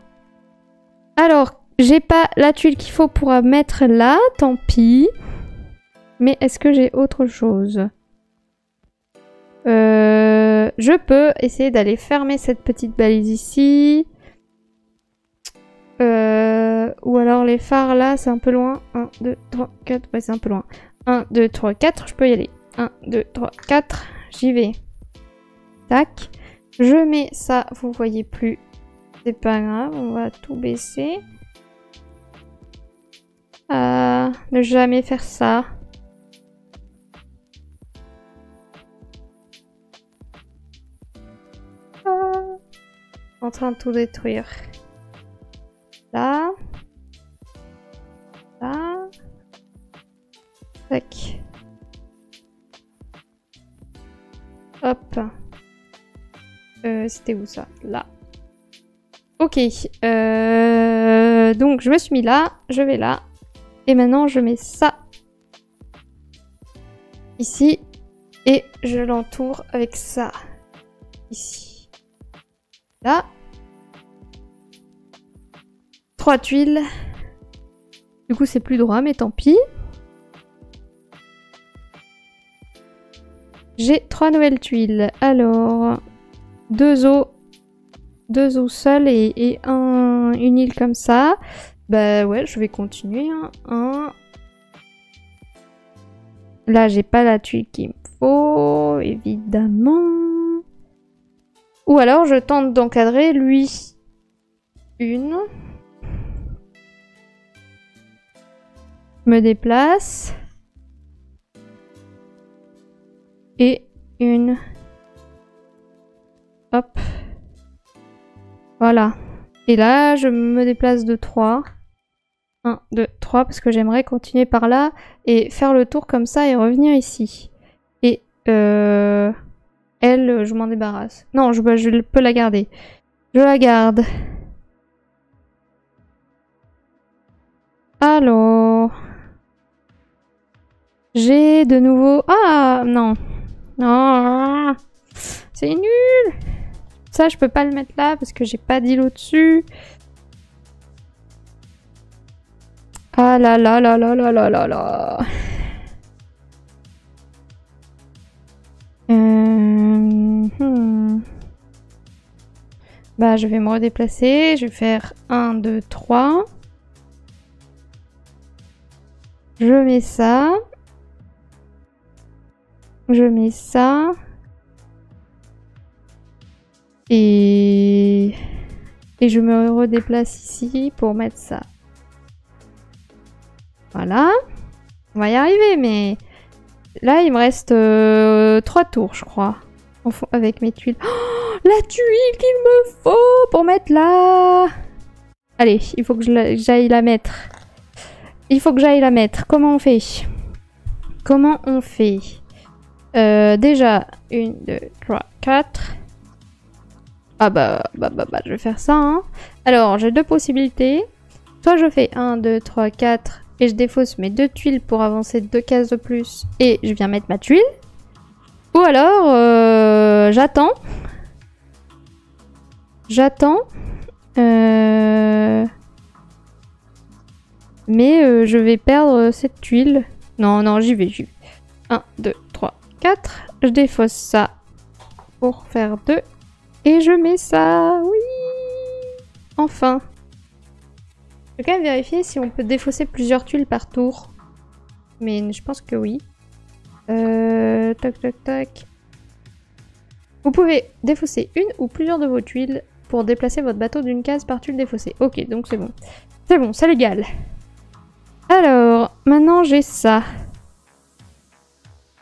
A: Alors, j'ai pas la tuile qu'il faut pour mettre là, tant pis. Mais est-ce que j'ai autre chose? Je peux essayer d'aller fermer cette petite balise ici. Ou alors les phares là, c'est un peu loin. 1, 2, 3, 4. Ouais, c'est un peu loin. 1, 2, 3, 4. Je peux y aller. 1, 2, 3, 4. J'y vais. Tac. Je mets ça, vous voyez plus. C'est pas grave, on va tout baisser. Ne jamais faire ça. En train de tout détruire. Là. Là. Tac. Hop. C'était où ça? Là. Ok. Donc je me suis mis là. Je vais là. Et maintenant je mets ça. Ici. Et je l'entoure avec ça. Ici. Là. 3 tuiles. Du coup, c'est plus droit, mais tant pis. J'ai 3 nouvelles tuiles. Alors, 2 os. 2 os seuls et une île comme ça. Bah ouais, je vais continuer. Hein. Là, j'ai pas la tuile qu'il me faut, évidemment. Ou alors, je tente d'encadrer lui. Une. Je me déplace. Et une. Hop. Voilà. Et là, je me déplace de 3. 1, 2, 3, parce que j'aimerais continuer par là et faire le tour comme ça et revenir ici. Et Elle, je m'en débarrasse. Non, je peux la garder. Je la garde. Alors... J'ai de nouveau... Ah, non. Non. C'est nul. Ça, je peux pas le mettre là parce que j'ai pas d'îlot dessus. Ah là là là là là là là là. Bah, je vais me redéplacer. Je vais faire 1, 2, 3. Je mets ça. Je mets ça. Et je me redéplace ici pour mettre ça. Voilà. On va y arriver, mais... Là, il me reste 3 tours, je crois. Avec mes tuiles. Oh, la tuile qu'il me faut pour mettre là. Allez, il faut que j'aille la mettre. Il faut que j'aille la mettre. Comment on fait? Comment on fait? Déjà, 1, 2, 3, 4. Ah bah, je vais faire ça, hein. Alors, j'ai 2 possibilités. Soit je fais 1, 2, 3, 4 et je défausse mes 2 tuiles pour avancer 2 cases de plus et je viens mettre ma tuile. Ou alors, j'attends. J'attends. Mais je vais perdre cette tuile. Non, non, j'y vais. 1, 2, 3, 4. Je défausse ça pour faire 2. Et je mets ça. Oui. Enfin. Je vais quand même vérifier si on peut défausser plusieurs tuiles par tour. Mais je pense que oui. Tac, tac, tac. Vous pouvez défausser une ou plusieurs de vos tuiles pour déplacer votre bateau d'une case par tuile défaussée. Ok, donc c'est bon. C'est bon, c'est légal. Alors, maintenant j'ai ça.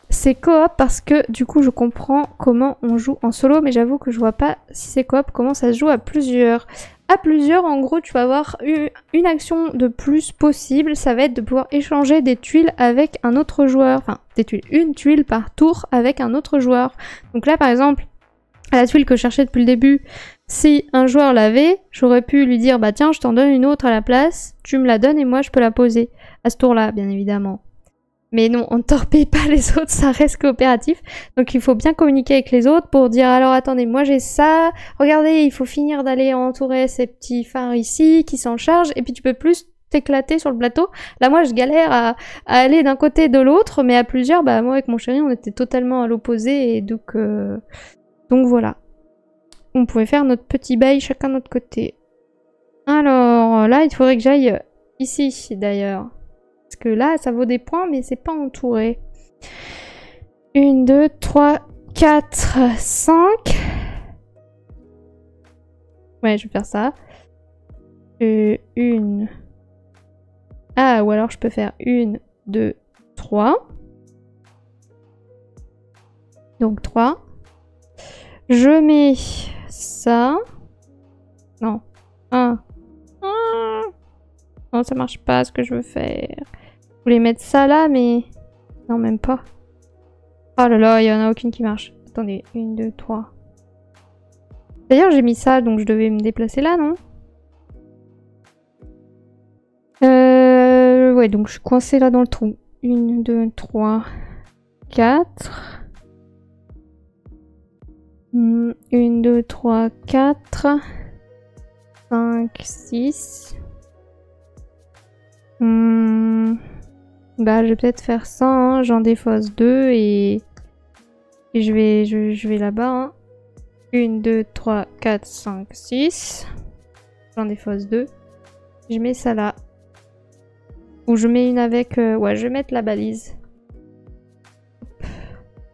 A: C'est coop parce que du coup je comprends comment on joue en solo, mais j'avoue que je vois pas si c'est coop, comment ça se joue à plusieurs. À plusieurs, en gros, tu vas avoir une action de plus possible, ça va être de pouvoir échanger des tuiles avec un autre joueur. Enfin, des tuiles, une tuile par tour avec un autre joueur. Donc là, par exemple, à la tuile que je cherchais depuis le début, si un joueur l'avait, j'aurais pu lui dire, bah tiens, je t'en donne une autre à la place, tu me la donnes et moi je peux la poser. À ce tour-là, bien évidemment. Mais non, on ne torpille pas les autres, ça reste coopératif. Donc il faut bien communiquer avec les autres pour dire alors attendez, moi j'ai ça, regardez, il faut finir d'aller entourer ces petits phares ici qui s'en chargent et puis tu peux plus t'éclater sur le plateau. Là moi je galère à aller d'un côté et de l'autre, mais à plusieurs, bah moi avec mon chéri on était totalement à l'opposé et donc voilà. On pouvait faire notre petit bail chacun de notre côté. Alors là il faudrait que j'aille ici d'ailleurs. Parce que là, ça vaut des points, mais c'est pas entouré. 1, 2, 3, 4, 5. Ouais, je vais faire ça. 1. Ah, ou alors je peux faire 1, 2, 3. Donc 3. Je mets ça. Non. 1. Non, ça marche pas ce que je veux faire. Je voulais mettre ça là, mais... Non, même pas. Oh là là, il y en a aucune qui marche. Attendez, 1, 2, 3. D'ailleurs, j'ai mis ça, donc je devais me déplacer là, non? Ouais, donc je suis coincée là dans le trou. 1, 2, 3, 4. 1, 2, 3, 4. 5, 6. Bah je vais peut-être faire ça, hein. J'en défausse 2 et je vais là-bas. Hein. 1, 2, 3, 4, 5, 6. J'en défausse 2. Je mets ça là. Ou je mets une avec... ouais, je vais mettre la balise.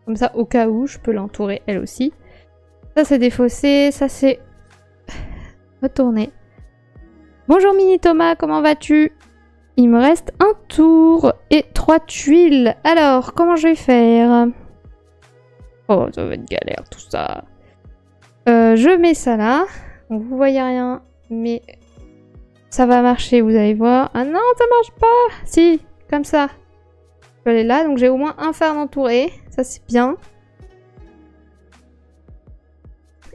A: Comme ça, au cas où, je peux l'entourer elle aussi. Ça c'est défaussé, ça c'est... retourné. Bonjour Mini Thomas, comment vas-tu? Il me reste un tour et 3 tuiles. Alors, comment je vais faire? Oh, ça va être galère tout ça. Je mets ça là. Donc, vous voyez rien, mais ça va marcher, vous allez voir. Ah non, ça marche pas. Si, comme ça. Je peux aller là, donc j'ai au moins un phare entouré. Ça, c'est bien.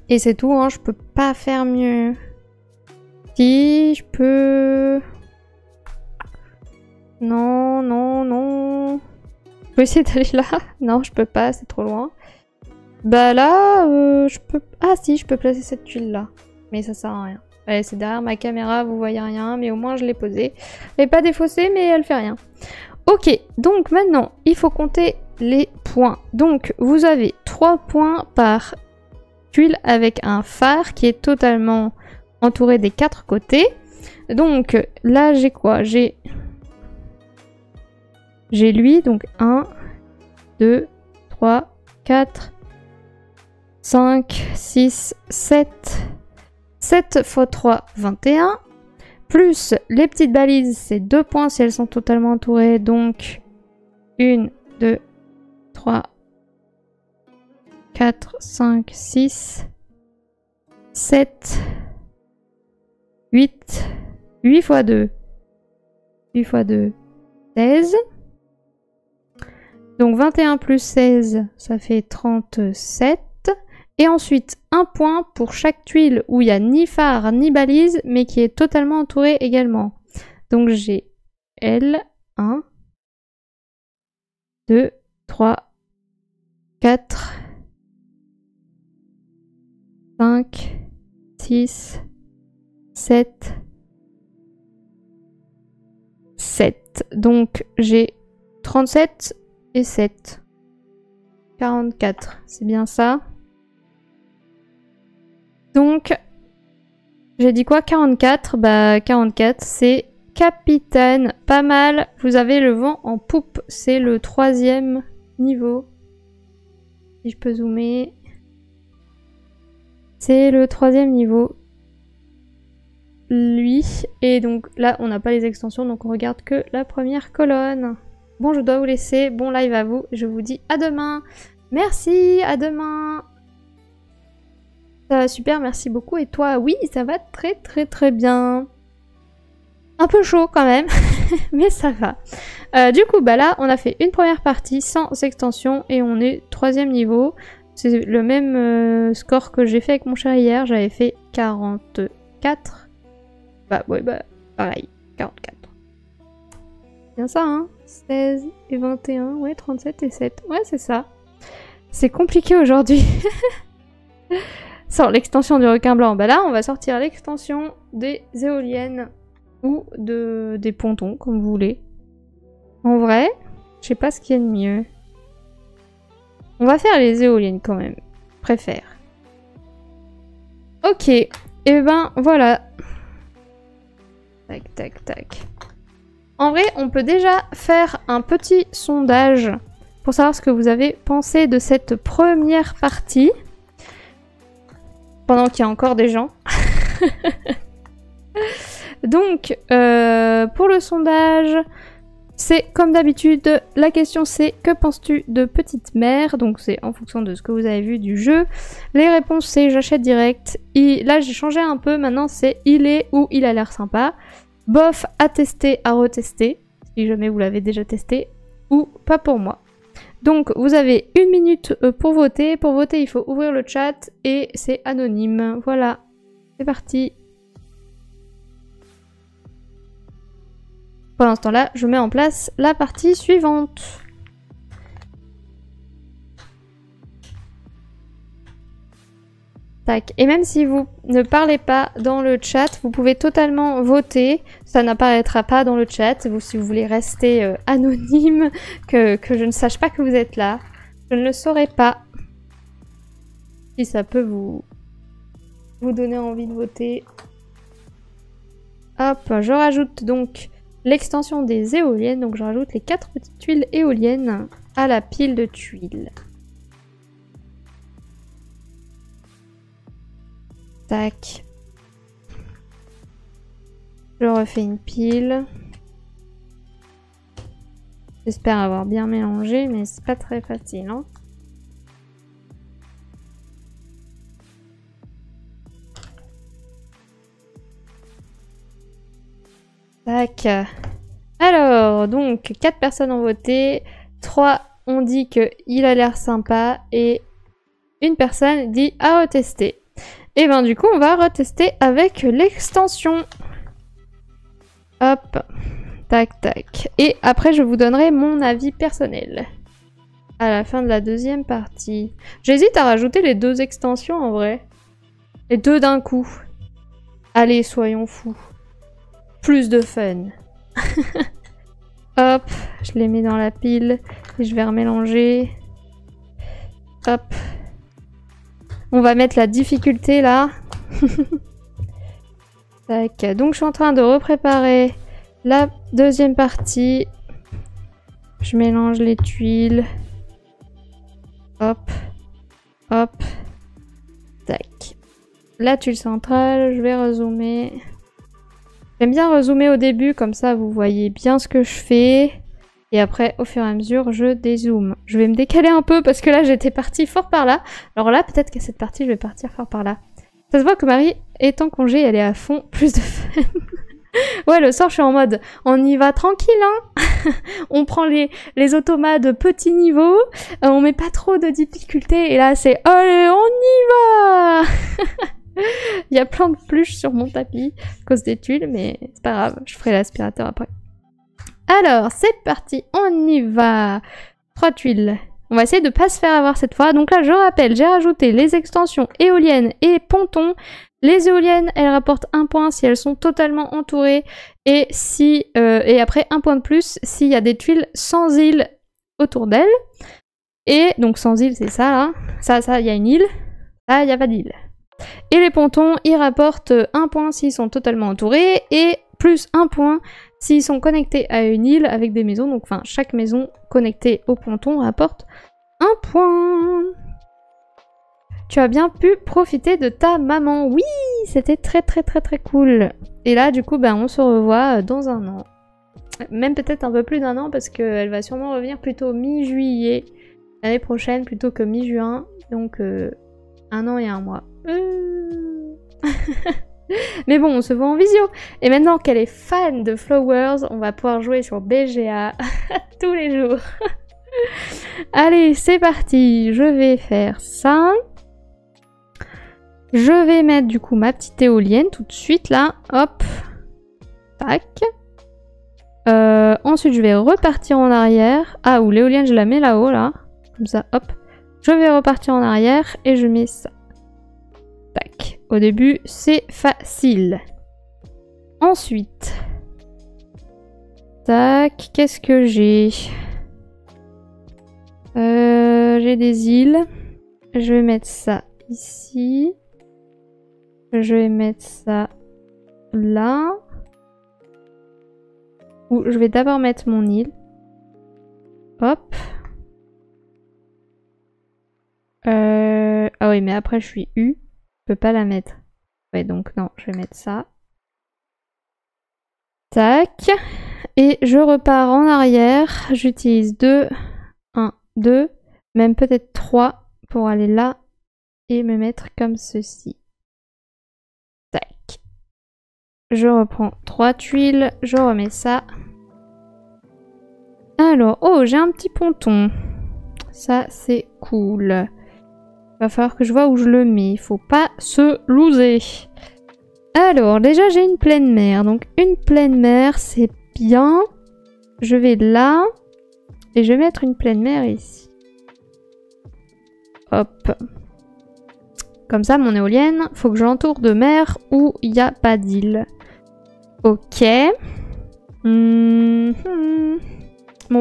A: Et c'est tout, hein, je peux pas faire mieux. Si, je peux... Non, non, non. Je peux essayer d'aller là? Non, je peux pas, c'est trop loin. Bah là, je peux... Ah si, je peux placer cette tuile là. Mais ça sert à rien. Ouais, c'est derrière ma caméra, vous voyez rien, mais au moins je l'ai posée. Elle n'est pas défaussée, mais elle fait rien. Ok, donc maintenant, il faut compter les points. Donc, vous avez 3 points par tuile avec un phare qui est totalement entouré des 4 côtés. Donc, là, j'ai quoi? J'ai lui, donc 1, 2, 3, 4, 5, 6, 7. 7 x 3, 21. Plus les petites balises, c'est 2 points si elles sont totalement entourées. Donc, 1, 2, 3, 4, 5, 6, 7, 8. 8 x 2. 8 x 2, 16. Donc 21 plus 16, ça fait 37. Et ensuite, un point pour chaque tuile où il n'y a ni phare ni balise, mais qui est totalement entourée également. Donc j'ai L, 1, 2, 3, 4, 5, 6, 7, 7. Donc j'ai 37 et 7. 44, c'est bien ça. Donc, j'ai dit quoi? 44? Bah, 44, c'est capitaine. Pas mal. Vous avez le vent en poupe. C'est le 3e niveau. Si je peux zoomer. C'est le 3e niveau. Lui. Et donc, là, on n'a pas les extensions, donc on regarde que la première colonne. Bon, je dois vous laisser. Bon live à vous. Je vous dis à demain. Merci, à demain. Ça va super, merci beaucoup. Et toi? Oui, ça va très très très bien. Un peu chaud quand même, mais ça va. Du coup, bah là, on a fait une première partie sans extension et on est 3e niveau. C'est le même score que j'ai fait avec mon chat hier. J'avais fait 44. Bah ouais, bah pareil, 44. Bien ça, hein? 16 et 21, ouais, 37 et 7. Ouais, c'est ça. C'est compliqué aujourd'hui. Sans l'extension du requin blanc, bah là on va sortir l'extension des éoliennes ou des pontons, comme vous voulez. En vrai, je sais pas ce qu'il y a de mieux. On va faire les éoliennes quand même, préfère. Ok, et ben voilà. Tac, tac, tac. En vrai, on peut déjà faire un petit sondage pour savoir ce que vous avez pensé de cette première partie. Pendant qu'il y a encore des gens. Donc, pour le sondage, c'est comme d'habitude, la question c'est que penses-tu de Petite Mère? Donc c'est en fonction de ce que vous avez vu du jeu. Les réponses c'est j'achète direct. Là j'ai changé un peu, maintenant c'est il est ou il a l'air sympa. Bof, à tester, à retester, si jamais vous l'avez déjà testé, ou pas pour moi. Donc vous avez 1 minute pour voter. Pour voter, il faut ouvrir le chat et c'est anonyme. Voilà, c'est parti. Pendant ce temps-là, je mets en place la partie suivante. Tac. Et même si vous ne parlez pas dans le chat, vous pouvez totalement voter. Ça n'apparaîtra pas dans le chat. Si vous voulez rester anonyme, que je ne sache pas que vous êtes là, je ne le saurai pas. Si ça peut vous donner envie de voter. Hop, je rajoute donc l'extension des éoliennes. Donc je rajoute les 4 petites tuiles éoliennes à la pile de tuiles. Tac. Je refais une pile. J'espère avoir bien mélangé, mais c'est pas très facile, hein. Tac. Alors, donc, 4 personnes ont voté. 3 ont dit qu'il a l'air sympa. Et une personne dit à retester. Et ben du coup, on va retester avec l'extension. Hop, tac, tac. Et après, je vous donnerai mon avis personnel. À la fin de la deuxième partie. J'hésite à rajouter les 2 extensions en vrai. Les 2 d'un coup. Allez, soyons fous. Plus de fun. Hop, je les mets dans la pile et je vais remélanger. Hop. On va mettre la difficulté là. Tac. Donc je suis en train de repréparer la deuxième partie. Je mélange les tuiles. Hop. Hop. Tac. La tuile centrale, je vais rezoomer. J'aime bien rezoomer au début, comme ça vous voyez bien ce que je fais. Et après, au fur et à mesure, je dézoome. Je vais me décaler un peu parce que là, j'étais partie fort par là. Alors là, peut-être qu'à cette partie, je vais partir fort par là. Ça se voit que Marie est en congé, elle est à fond, plus de fun. Ouais, le soir, je suis en mode, on y va tranquille, hein. On prend les automates de petit niveau, on met pas trop de difficultés, et là, c'est, allez, on y va. Il y a plein de pluches sur mon tapis à cause des tuiles, mais c'est pas grave, je ferai l'aspirateur après. Alors, c'est parti, on y va. 3 tuiles. On va essayer de pas se faire avoir cette fois. Donc là, je rappelle, j'ai rajouté les extensions éoliennes et pontons. Les éoliennes, elles rapportent 1 point si elles sont totalement entourées. Et après, 1 point de plus s'il y a des tuiles sans île autour d'elles. Et donc sans île, c'est ça là. Ça, il y a une île. Là, il n'y a pas d'île. Et les pontons, ils rapportent 1 point s'ils sont totalement entourés. Et plus 1 point s'ils sont connectés à une île avec des maisons. Donc enfin, chaque maison connectée au ponton rapporte 1 point. Tu as bien pu profiter de ta maman. Oui, c'était très cool. Et là, du coup, ben, on se revoit dans 1 an. Même peut-être un peu plus d'1 an parce qu'elle va sûrement revenir plutôt mi-juillet l'année prochaine plutôt que mi-juin. Donc 1 an et 1 mois. Mais bon, on se voit en visio. Et maintenant qu'elle est fan de Flowers, on va pouvoir jouer sur BGA tous les jours. Allez, c'est parti. Je vais faire ça. Je vais mettre du coup ma petite éolienne tout de suite là. Hop. Tac. Ensuite, je vais repartir en arrière. Ah, ou l'éolienne, je la mets là-haut là. Comme ça, hop. Je vais repartir en arrière et je mets ça. Tac. Au début, c'est facile. Ensuite. Tac. Qu'est-ce que j'ai? J'ai des îles. Je vais mettre ça ici. Je vais mettre ça là. Ou je vais d'abord mettre mon île. Hop. Ah oui, mais après je suis U. Je peux pas la mettre. Ouais, donc non, je vais mettre ça. Tac. Et je repars en arrière. J'utilise 2. 1, 2. Même peut-être 3 pour aller là. Et me mettre comme ceci. Tac. Je reprends 3 tuiles. Je remets ça. Alors, oh, j'ai un petit ponton. Ça, c'est cool. Va falloir que je vois où je le mets. Il faut pas se loser. Alors, déjà, j'ai une pleine mer. Donc, une pleine mer, c'est bien. Je vais là. Et je vais mettre une pleine mer ici. Hop. Comme ça, mon éolienne, faut que je l'entoure de mer où il n'y a pas d'île. Ok. Mon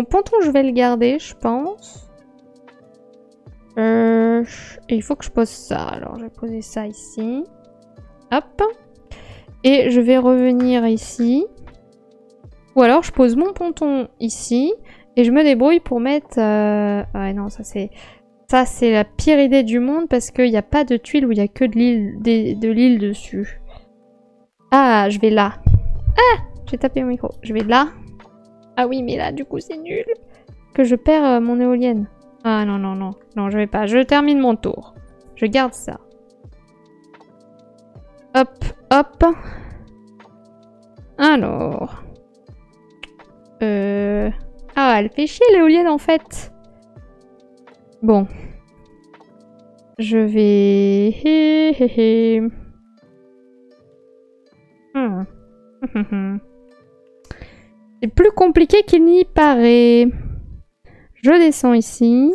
A: ponton, je vais le garder, je pense. Et il faut que je pose ça. Alors, je vais poser ça ici. Hop. Et je vais revenir ici. Ou alors, je pose mon ponton ici. Et je me débrouille pour mettre... Ouais, non, ça c'est... Ça, c'est la pire idée du monde parce qu'il n'y a pas de tuiles où il n'y a que de l'île dessus. Ah, je vais là. Ah, j'ai tapé mon micro. Je vais là. Ah oui, mais là, du coup, c'est nul. Que je perds mon éolienne. Ah non, non, non. Non, je vais pas. Je termine mon tour. Je garde ça. Hop, hop. Alors. Ah, elle fait chier l'éolienne en fait. Bon. je vais... C'est plus compliqué qu'il n'y paraît. Je descends ici.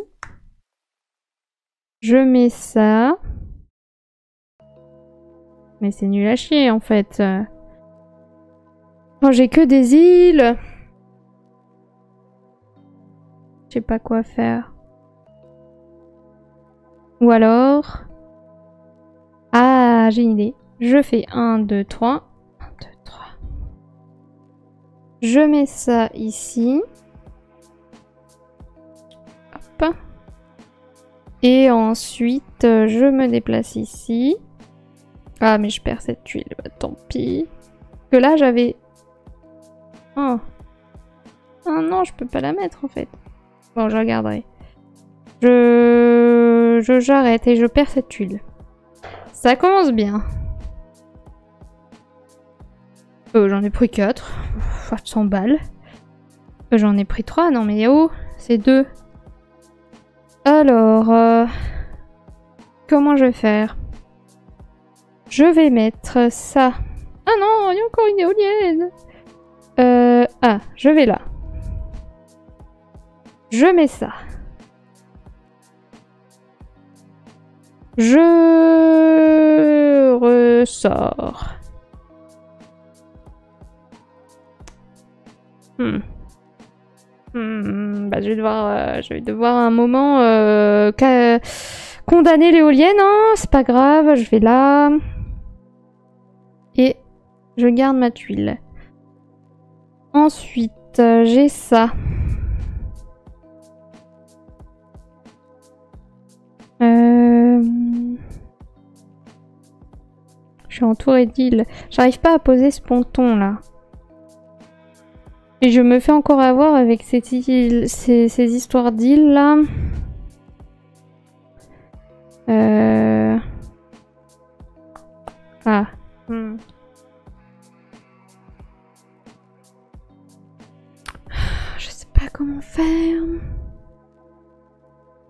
A: Je mets ça. Mais c'est nul à chier en fait. Oh, j'ai que des îles. Je sais pas quoi faire. Ou alors... Ah, j'ai une idée. Je fais 1, 2, 3. 1, 2, 3. Je mets ça ici. Hop. Et ensuite, je me déplace ici. Ah, mais je perds cette tuile. Bah, tant pis. Que là, j'avais... Oh. Oh non, je peux pas la mettre en fait. Bon, je regarderai. J'arrête et je perds cette tuile. Ça commence bien. J'en ai pris 4. 400 balles. J'en ai pris 3. Non mais oh, c'est 2. Alors... comment je vais faire? Je vais mettre ça. Ah non, il y a encore une éolienne. Ah, je vais là. Je mets ça. Je ressors. Bah, je vais devoir à un moment condamner l'éolienne. Hein, c'est pas grave, je vais là. Et je garde ma tuile. Ensuite, j'ai ça. Je suis entourée d'îles. J'arrive pas à poser ce ponton là. Et je me fais encore avoir avec ces histoires d'îles là. Ah. Je sais pas comment faire.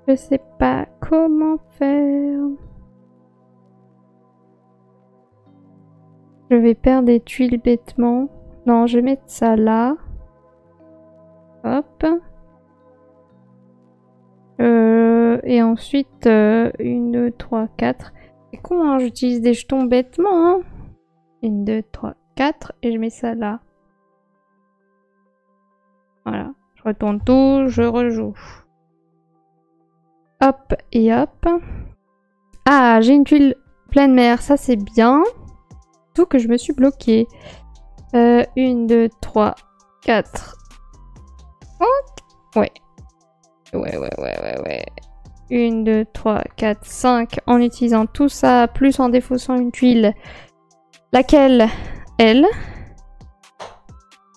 A: Je sais pas comment faire. Je vais perdre des tuiles bêtement. Non, je vais mettre ça là. Hop. Et ensuite, 1, 2, 3, 4. C'est con, hein, j'utilise des jetons bêtement. Hein. 1, 2, 3, 4. Et je mets ça là. Voilà. Je retourne tout, je rejoue. Hop et hop. Ah, j'ai une tuile pleine mer, ça c'est bien. Tout que je me suis bloquée. 1, 2, 3, 4. Oh ouais. Ouais. 1, 2, 3, 4, 5. En utilisant tout ça, plus en défaussant une tuile. Laquelle? Elle.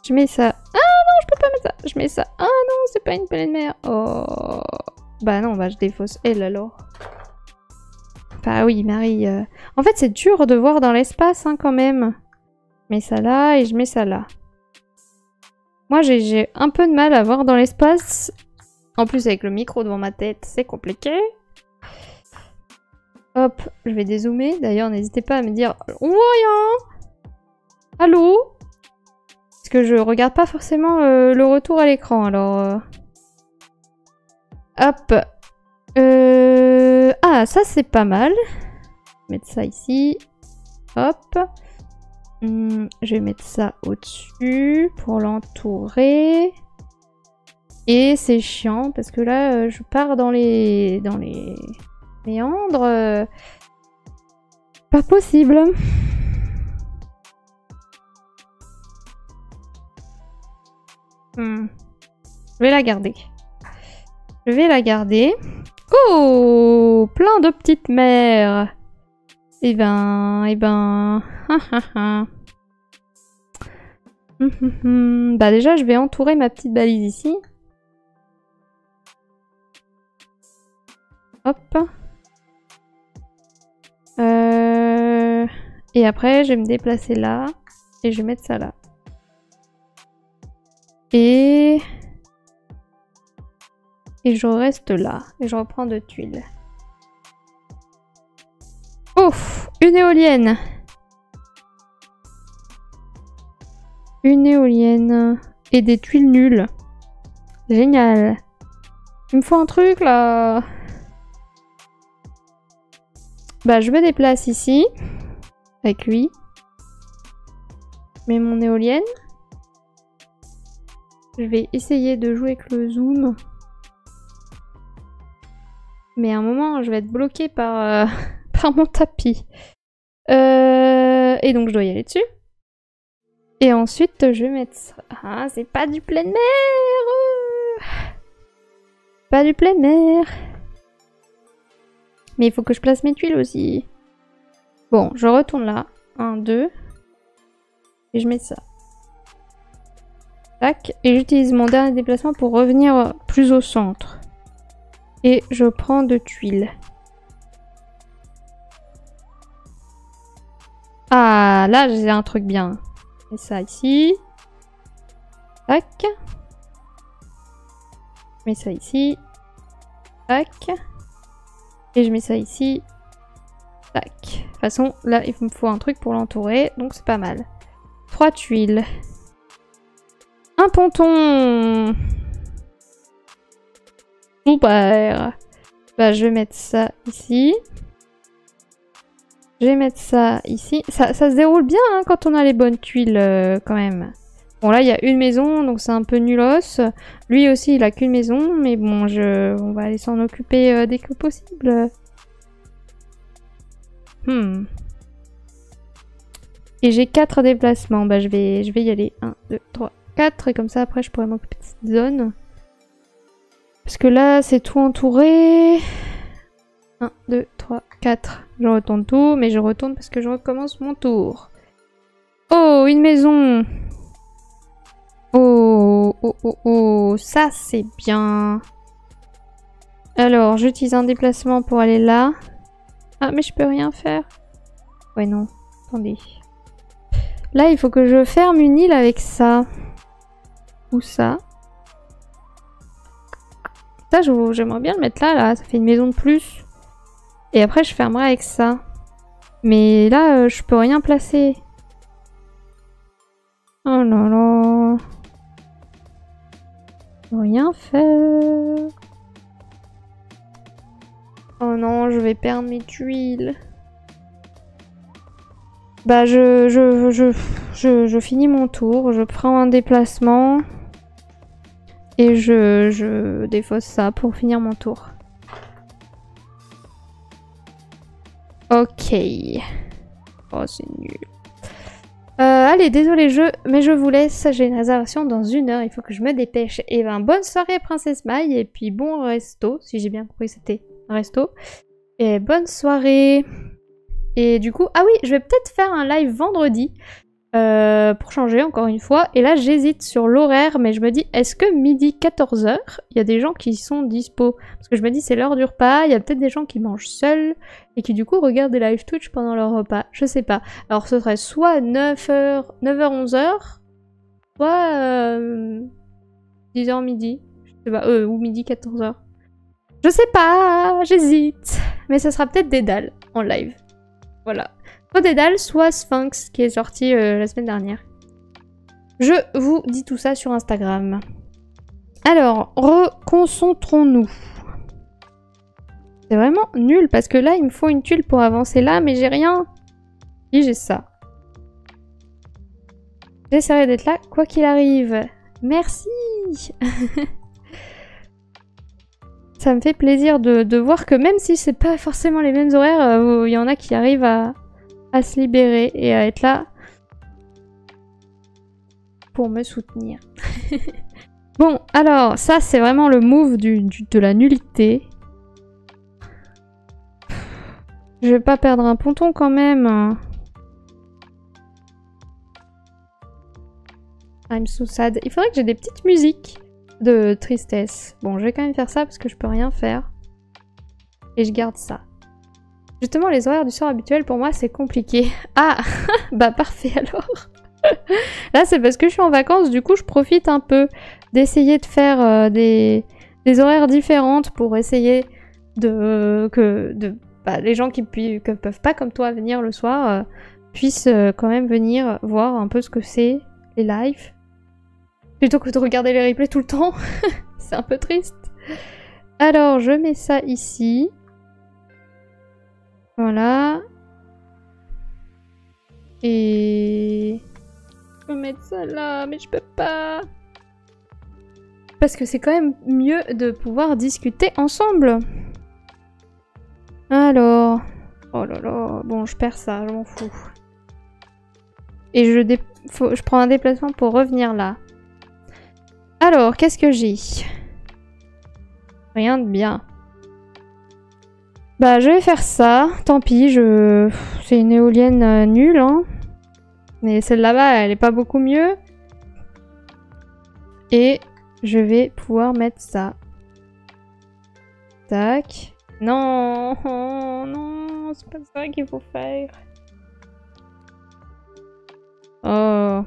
A: Je mets ça. Ah non, je peux pas mettre ça. Je mets ça. Ah non, c'est pas une pleine mer. Oh. Bah non, bah je défausse elle alors. Bah oui, Marie. En fait, c'est dur de voir dans l'espace hein, quand même. Je mets ça là et je mets ça là. Moi, j'ai un peu de mal à voir dans l'espace. En plus, avec le micro devant ma tête, c'est compliqué. Hop, je vais dézoomer. D'ailleurs, n'hésitez pas à me dire « Voyons ! Allô ?» Parce que je regarde pas forcément le retour à l'écran, alors... Hop. Ah, ça c'est pas mal. Mettre ça ici. Hop. Je vais mettre ça au-dessus pour l'entourer. Et c'est chiant parce que là, je pars dans les méandres. Pas possible. Je vais la garder. Je vais la garder. Oh, plein de petites mers. Eh ben... Bah déjà, je vais entourer ma petite balise ici. Hop. Et après, je vais me déplacer là. Et je vais mettre ça là. Et je reste là. Et je reprends 2 tuiles. Oh, une éolienne. Une éolienne. Et des tuiles nulles. Génial. Il me faut un truc là. Bah je me déplace ici. Avec lui. Je mets mon éolienne. Je vais essayer de jouer avec le zoom. Mais à un moment, je vais être bloquée par, par mon tapis. Et donc, je dois y aller dessus. Et ensuite, je vais mettre ça. Ah, c'est pas du plein air. Pas du plein air. Mais il faut que je place mes tuiles aussi. Bon, je retourne là. 1, 2. Et je mets ça. Tac. Et j'utilise mon dernier déplacement pour revenir plus au centre. Et je prends 2 tuiles. Ah, là j'ai un truc bien. Et ça ici. Tac. Je mets ça ici. Tac. Et je mets ça ici. Tac. De toute façon, là il me faut un truc pour l'entourer. Donc c'est pas mal. 3 tuiles. Un ponton. Super. Bah je vais mettre ça ici. Je vais mettre ça ici. Ça se déroule bien hein, quand on a les bonnes tuiles quand même. Bon là il y a une maison donc c'est un peu nulos. Lui aussi il a qu'une maison mais bon on va aller s'en occuper dès que possible. Et j'ai 4 déplacements. Bah je vais y aller. 1, 2, 3, 4 et comme ça après je pourrais m'occuper de cette zone. Parce que là c'est tout entouré. 1, 2, 3, 4. Je retourne tout, mais je retourne parce que je recommence mon tour. Oh, une maison. Oh, oh, oh, oh, ça c'est bien. Alors, j'utilise un déplacement pour aller là. Ah, mais je peux rien faire. Ouais, non. Attendez. Là, il faut que je ferme une île avec ça. Ou ça. Ça, j'aimerais bien le mettre là. Ça fait une maison de plus. Et après, je fermerai avec ça. Mais là, je peux rien placer. Oh là là. Je peux rien faire. Oh non, je vais perdre mes tuiles. Bah, je finis mon tour. Je prends un déplacement. Et je défausse ça pour finir mon tour. Ok. Oh, c'est nul. Allez, désolé jeu, mais je vous laisse. J'ai une réservation dans 1 heure. Il faut que je me dépêche. Et ben, bonne soirée, Princesse Maille. Et puis, bon resto. Si j'ai bien compris, c'était un resto. Et bonne soirée. Et du coup, ah oui, je vais peut-être faire un live vendredi. Pour changer encore une fois. Et là j'hésite sur l'horaire, mais je me dis est-ce que midi 14h, il y a des gens qui sont dispo? Parce que je me dis c'est l'heure du repas, il y a peut-être des gens qui mangent seuls et qui du coup regardent des live Twitch pendant leur repas. Je sais pas. Alors ce serait soit 9h, 11h, soit 10h midi. Je sais pas, ou midi 14h. Je sais pas, j'hésite. Mais ça sera peut-être Dédale en live. Voilà. Soit Dédale, soit Sphinx, qui est sorti la semaine dernière. Je vous dis tout ça sur Instagram. Alors, reconcentrons-nous. C'est vraiment nul, parce que là, il me faut une tuile pour avancer là, mais j'ai rien. Si, j'ai ça. J'essaierai d'être là, quoi qu'il arrive. Merci. Ça me fait plaisir de voir que même si c'est pas forcément les mêmes horaires, il y en a qui arrivent à se libérer et à être là pour me soutenir. Bon, alors, ça c'est vraiment le move de la nullité. Je vais pas perdre un ponton quand même. I'm so sad. Il faudrait que j'ai des petites musiques de tristesse. Bon, je vais quand même faire ça parce que je peux rien faire. Et je garde ça. Justement, les horaires du soir habituels, pour moi, c'est compliqué. Ah, bah parfait alors. Là, c'est parce que je suis en vacances, du coup, je profite un peu d'essayer de faire des horaires différentes pour essayer de bah, les gens qui peuvent pas, comme toi, venir le soir, puissent quand même venir voir un peu ce que c'est, les lives. Plutôt que de regarder les replays tout le temps. C'est un peu triste. Alors, je mets ça ici. Voilà. Et... je peux mettre ça là, mais je peux pas. Parce que c'est quand même mieux de pouvoir discuter ensemble. Alors... oh là là, bon, je perds ça, je m'en fous. Et je prends un déplacement pour revenir là. Alors, qu'est-ce que j'ai? Rien de bien. Bah, je vais faire ça. Tant pis, c'est une éolienne nulle, hein. Mais celle là-bas, elle est pas beaucoup mieux. Et je vais pouvoir mettre ça. Tac. Non, non, c'est pas ça qu'il faut faire. Oh.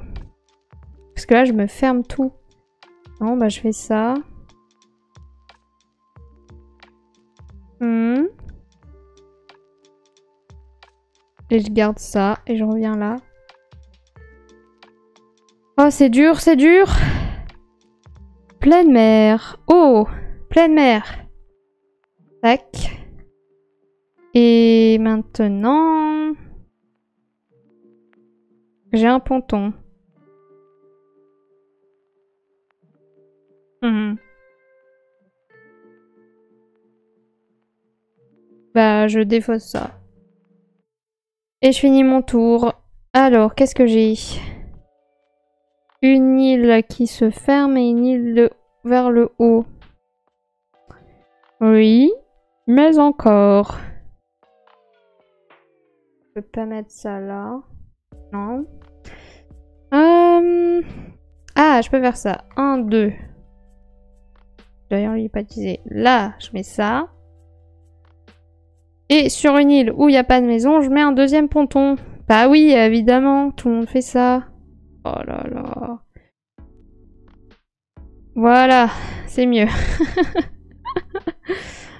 A: Parce que là, je me ferme tout. Non, bah je fais ça. Et je garde ça. Et je reviens là. Oh, c'est dur, c'est dur. Pleine mer. Oh, pleine mer. Tac. Et maintenant... j'ai un ponton. Bah, je défausse ça. Et je finis mon tour. Alors, qu'est-ce que j'ai? Une île qui se ferme et une île vers le haut. Oui, mais encore. Je peux pas mettre ça là. Non. Ah, je peux faire ça. 1, 2. D'ailleurs, il n'est pas utilisé. Là, je mets ça. Et sur une île où il n'y a pas de maison, je mets un deuxième ponton. Bah oui, évidemment, tout le monde fait ça. Oh là là. Voilà, c'est mieux.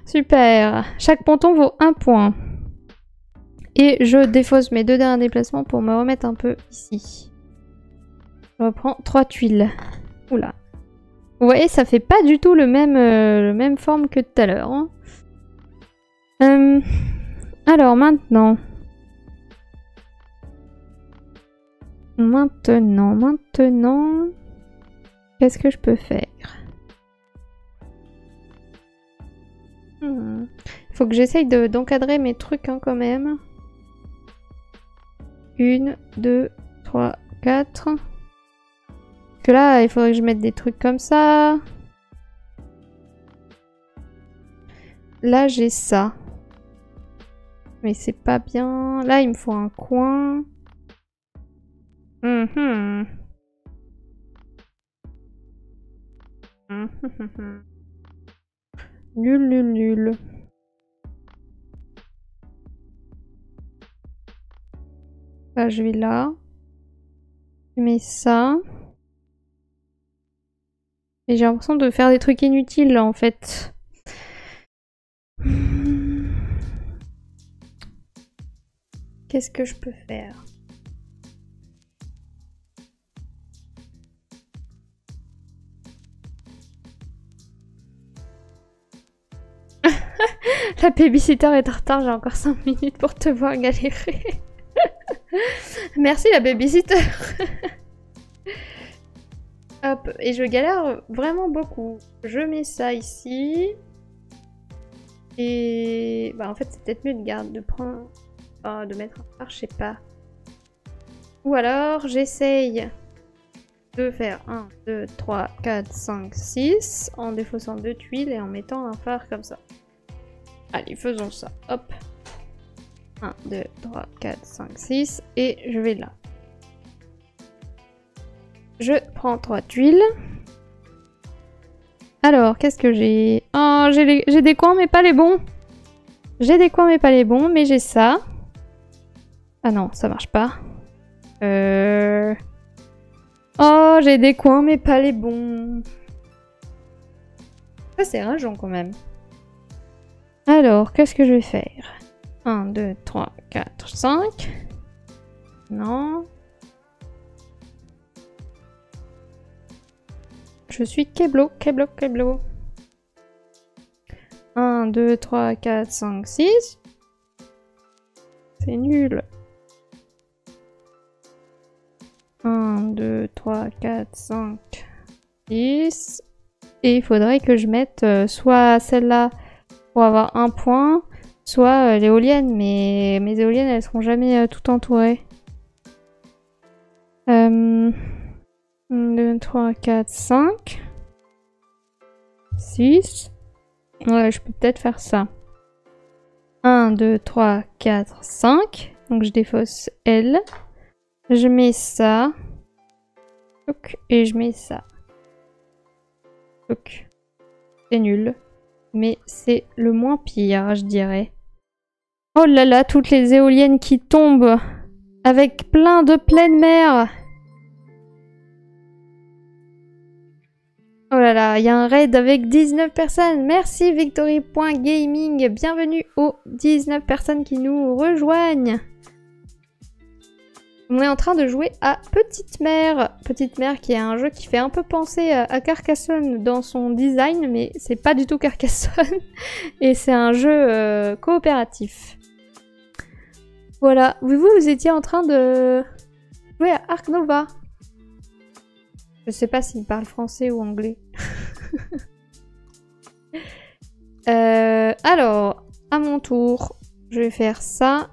A: Super. Chaque ponton vaut 1 point. Et je défausse mes 2 derniers déplacements pour me remettre un peu ici. Je reprends 3 tuiles. Oula. Vous voyez, ça fait pas du tout le même forme que tout à l'heure. Hein. Alors maintenant. Maintenant. Qu'est-ce que je peux faire? Faut que j'essaye d'encadrer mes trucs hein, quand même. 1, 2, 3, 4. Parce que là, il faudrait que je mette des trucs comme ça. Là, j'ai ça. Mais c'est pas bien. Là, il me faut un coin. Nul. Là, je vais là. Je mets ça. Et j'ai l'impression de faire des trucs inutiles, là, en fait. Qu'est-ce que je peux faire? La babysitter est en retard, j'ai encore 5 minutes pour te voir galérer. Merci la babysitter. Hop, et je galère vraiment beaucoup. Je mets ça ici. Et bah en fait c'est peut-être mieux de prendre... oh, de mettre un phare, je sais pas. Ou alors j'essaye de faire 1, 2, 3, 4, 5, 6 en défaussant 2 tuiles et en mettant un phare comme ça. Allez, faisons ça. Hop. 1, 2, 3, 4, 5, 6. Et je vais là. Je prends 3 tuiles. Alors, qu'est-ce que j'ai? Oh, j'ai des coins, mais pas les bons. J'ai des coins, mais pas les bons. Mais j'ai ça. Ah non, ça marche pas. Oh, j'ai des coins, mais pas les bons. Ça, c'est rageant quand même. Alors, qu'est-ce que je vais faire? 1, 2, 3, 4, 5. Non. Je suis Keblo. 1, 2, 3, 4, 5, 6. C'est nul. 1, 2, 3, 4, 5, 6. Et il faudrait que je mette soit celle-là pour avoir un point, soit l'éolienne. Mais mes éoliennes, elles seront jamais tout entourées. 1, 2, 3, 4, 5. 6. Ouais, je peux peut-être faire ça. 1, 2, 3, 4, 5. Donc je défausse L. Je mets ça. Et je mets ça. C'est nul. Mais c'est le moins pire, je dirais. Oh là là, toutes les éoliennes qui tombent. Avec plein de pleine mer. Oh là là, il y a un raid avec 19 personnes. Merci Victory.gaming. Bienvenue aux 19 personnes qui nous rejoignent. On est en train de jouer à Petite Mer. Petite Mer qui est un jeu qui fait un peu penser à Carcassonne dans son design, mais c'est pas du tout Carcassonne. Et c'est un jeu coopératif. Voilà. Vous étiez en train de jouer à Ark Nova. Je sais pas s'il parle français ou anglais. Alors, à mon tour, je vais faire ça,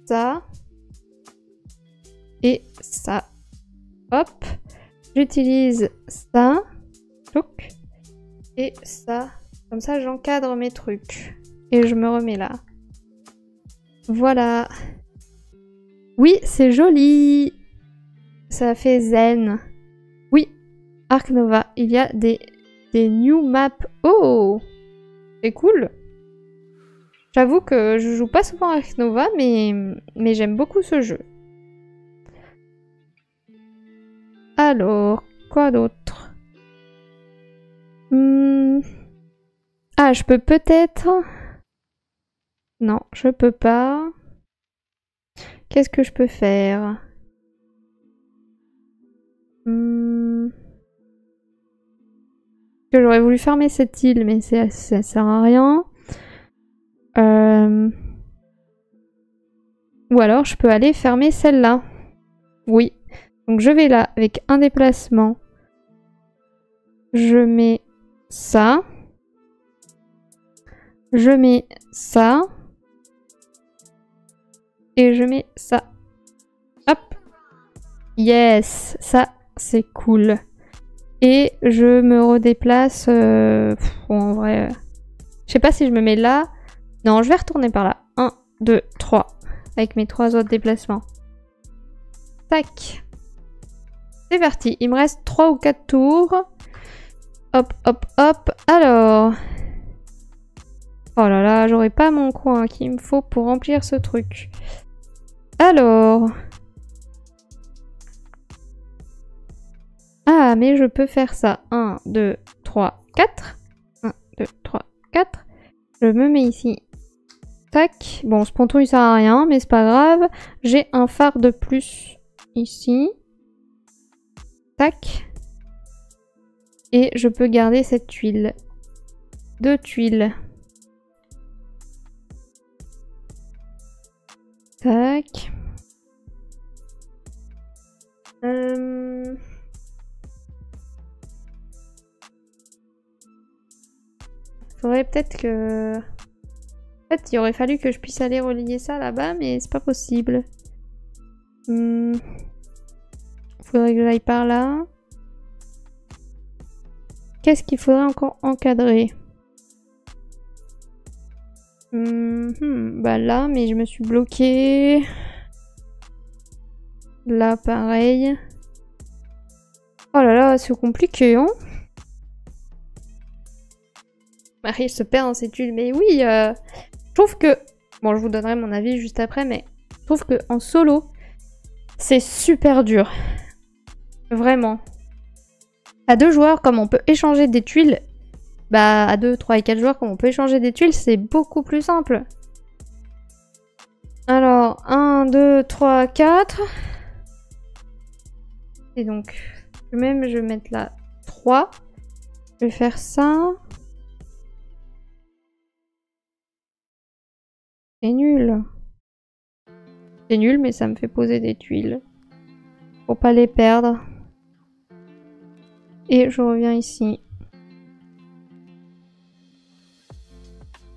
A: ça et ça. Hop, j'utilise ça, et ça. Comme ça, j'encadre mes trucs. Et je me remets là. Voilà. Oui, c'est joli. Ça fait zen. Oui, Ark Nova, il y a des new maps. Oh, c'est cool. J'avoue que je joue pas souvent à Ark Nova, mais j'aime beaucoup ce jeu. Alors, quoi d'autre? Ah, je peux peut-être... Non, je peux pas. Qu'est-ce que je peux faire? J'aurais voulu fermer cette île, mais ça sert à rien. Ou alors je peux aller fermer celle-là. Oui. Donc je vais là avec un déplacement. Je mets ça. Je mets ça. Et je mets ça. Hop. Yes, ça c'est cool. Et je me redéplace... bon, en vrai... je sais pas si je me mets là. Non, je vais retourner par là. 1, 2, 3. Avec mes 3 autres déplacements. Tac. C'est parti. Il me reste 3 ou 4 tours. Hop, hop, hop. Alors... oh là là, j'aurai pas mon coin qu'il me faut pour remplir ce truc. Alors... ah, mais je peux faire ça. 1, 2, 3, 4. 1, 2, 3, 4. Je me mets ici. Tac. Bon, ce ponton il sert à rien, mais c'est pas grave. J'ai un phare de plus ici. Tac. Et je peux garder cette tuile. 2 tuiles. Tac. Faudrait peut-être que... en fait, il aurait fallu que je puisse aller relier ça là-bas, mais c'est pas possible. Faudrait que j'aille par là. Qu'est-ce qu'il faudrait encore encadrer? Bah là, mais je me suis bloquée. Là, pareil. Oh là là, c'est compliqué, hein? Marie se perd dans ses tuiles. Mais oui, je trouve que... bon, je vous donnerai mon avis juste après, mais je trouve qu'en solo, c'est super dur. Vraiment. À 2 joueurs, comme on peut échanger des tuiles, bah à 2, 3 et 4 joueurs, comme on peut échanger des tuiles, c'est beaucoup plus simple. Alors, 1, 2, 3, 4. Et donc, même je vais mettre là 3. Je vais faire ça. C'est nul. C'est nul, mais ça me fait poser des tuiles. Pour pas les perdre. Et je reviens ici.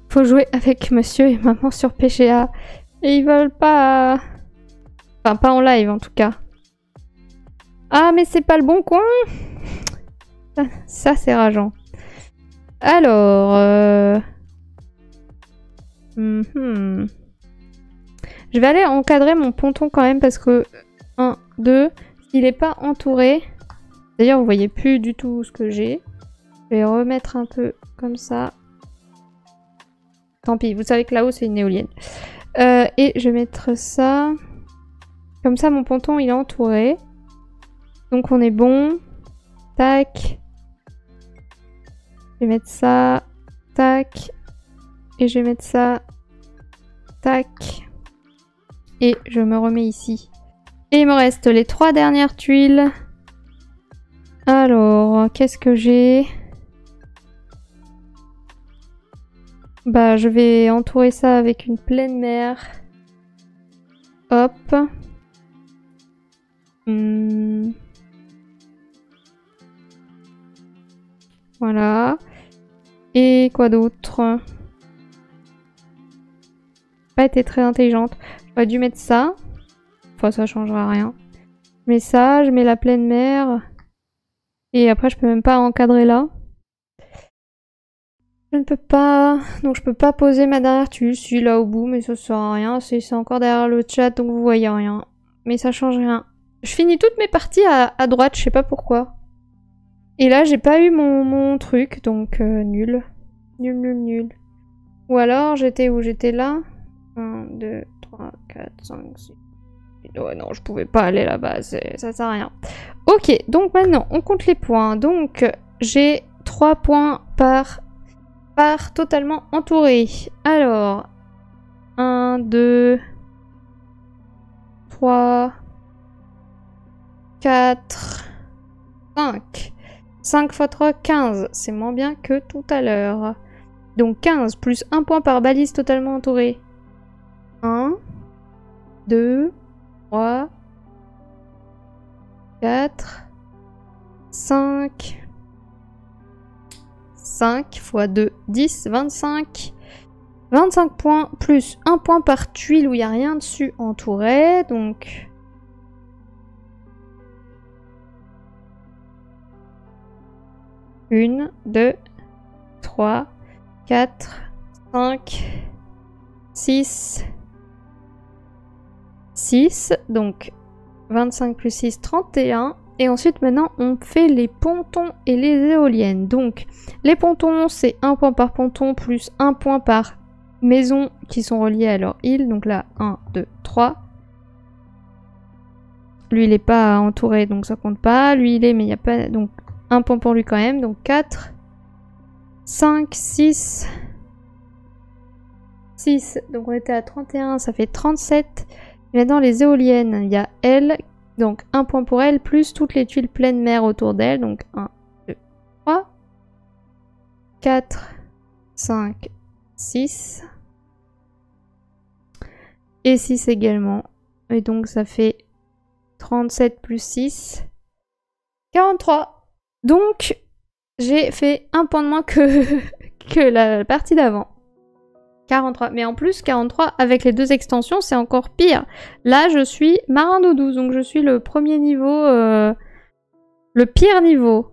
A: Faut jouer avec monsieur et maman sur PGA. Et ils veulent pas... Enfin, pas en live en tout cas. Ah, mais c'est pas le bon coin. Ça, c'est rageant. Alors... Je vais aller encadrer mon ponton quand même parce que... 1, 2... S'il est pas entouré... D'ailleurs, vous voyez plus du tout ce que j'ai. Je vais remettre un peu comme ça. Tant pis, vous savez que là-haut, c'est une éolienne. Et je vais mettre ça... Comme ça, mon ponton, il est entouré. Donc, on est bon. Tac. Je vais mettre ça. Tac. Et je vais mettre ça. Tac. Et je me remets ici. Et il me reste les 3 dernières tuiles. Alors, qu'est-ce que j'ai? Bah, je vais entourer ça avec une pleine mer. Hop. Voilà. Et quoi d'autre? Pas été très intelligente. J'aurais dû mettre ça. Enfin, ça changera rien. Je mets ça, je mets la pleine mer. Et après, je peux même pas encadrer là. Je ne peux pas... Donc, je peux pas poser ma dernière tuile. Si, là au bout, mais ça sert à rien. C'est encore derrière le chat, donc vous voyez rien. Mais ça change rien. Je finis toutes mes parties à droite, je sais pas pourquoi. Et là, j'ai pas eu mon truc, donc nul. Nul, nul, nul. Ou alors, j'étais où? J'étais là. 1, 2, 3, 4, 5, 6. Ouais, non, je pouvais pas aller là-bas, ça sert à rien. Ok, donc maintenant, on compte les points. Donc, j'ai 3 points par totalement entouré. Alors, 1, 2, 3, 4, 5. 5 x 3, 15. C'est moins bien que tout à l'heure. Donc 15 plus 1 point par balise totalement entourée. 1, 2, 3, 4, 5. 5 x 2, 10, 25. 25 points plus 1 point par tuile où il n'y a rien dessus entouré. Donc... Une, 2, 3, 4, 5, 6, 6. Donc 25 plus 6, 31. Et ensuite, maintenant, on fait les pontons et les éoliennes. Donc, les pontons, c'est 1 point par ponton plus 1 point par maison qui sont reliées à leur île. Donc là, 1, 2, 3. Lui, il n'est pas entouré, donc ça compte pas. Lui, il est, mais il n'y a pas... Donc, 1 point pour lui quand même. Donc, 4, 5, 6. 6. Donc, on était à 31, ça fait 37. Et maintenant, les éoliennes, il y a elle... Donc 1 point pour elle, plus toutes les tuiles pleine mer autour d'elle. Donc 1, 2, 3, 4, 5, 6. Et 6 également. Et donc ça fait 37 plus 6. 43. Donc j'ai fait 1 point de moins que la partie d'avant. 43. Mais en plus, 43, avec les 2 extensions, c'est encore pire. Là, je suis marin d'eau douce, donc je suis le premier niveau, le pire niveau.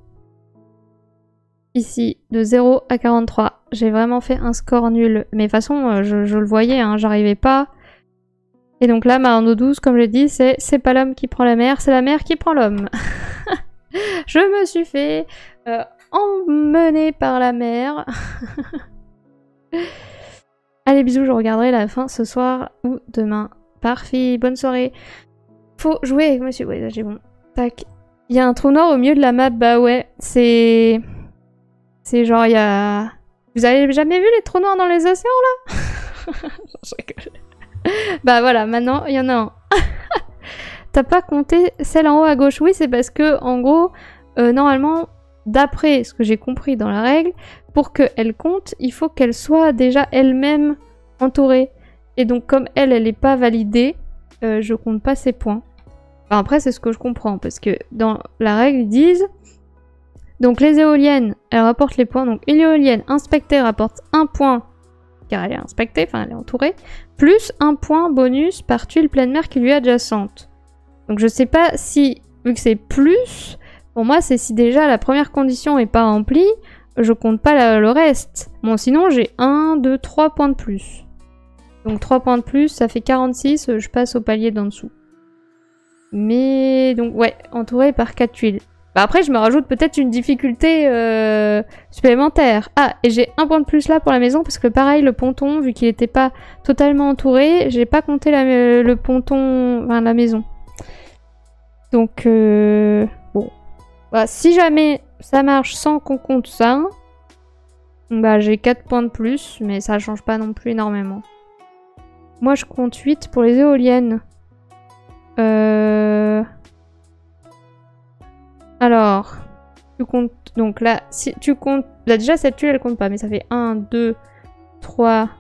A: Ici, de 0 à 43. J'ai vraiment fait un score nul. Mais de toute façon, je le voyais, hein, j'arrivais pas. Et donc là, marin d'eau douce, comme je l'ai dit, c'est pas l'homme qui prend la mer, c'est la mer qui prend l'homme. Je me suis fait emmener par la mer. Allez, bisous, je regarderai la fin ce soir ou demain. Parfait, bonne soirée. Faut jouer avec monsieur. Ouais, là j'ai bon. Tac. Il y a un trou noir au milieu de la map, bah ouais. C'est genre, il y a... Vous avez jamais vu les trous noirs dans les océans, là? Je rigole. Bah voilà, maintenant il y en a un. T'as pas compté celle en haut à gauche? Oui, c'est parce que, en gros, normalement, d'après ce que j'ai compris dans la règle, pour qu'elle compte, il faut qu'elle soit déjà elle-même entourée. Et donc, comme elle est pas validée, je compte pas ses points. Enfin, après, c'est ce que je comprends, parce que dans la règle, ils disent... Donc, les éoliennes, elles rapportent les points. Donc, une éolienne inspectée rapporte 1 point, car elle est inspectée, enfin, elle est entourée, plus 1 point bonus par tuile pleine mer qui lui est adjacente. Donc, je sais pas si, vu que c'est plus, pour moi, c'est si déjà la première condition est pas remplie, je compte pas le reste. Bon, sinon, j'ai 1, 2, 3 points de plus. Donc, 3 points de plus, ça fait 46, je passe au palier d'en dessous. Mais donc ouais, entouré par 4 tuiles. Bah après je me rajoute peut-être une difficulté supplémentaire. Ah, et j'ai 1 point de plus là pour la maison parce que pareil le ponton, vu qu'il n'était pas totalement entouré, j'ai pas compté le ponton, enfin la maison. Donc bon. Bah, si jamais ça marche sans qu'on compte ça, bah j'ai 4 points de plus, mais ça change pas non plus énormément. Moi je compte 8 pour les éoliennes. Alors, tu comptes... Donc là, si tu comptes... Là déjà, cette tuile, elle compte pas, mais ça fait 1, 2, 3,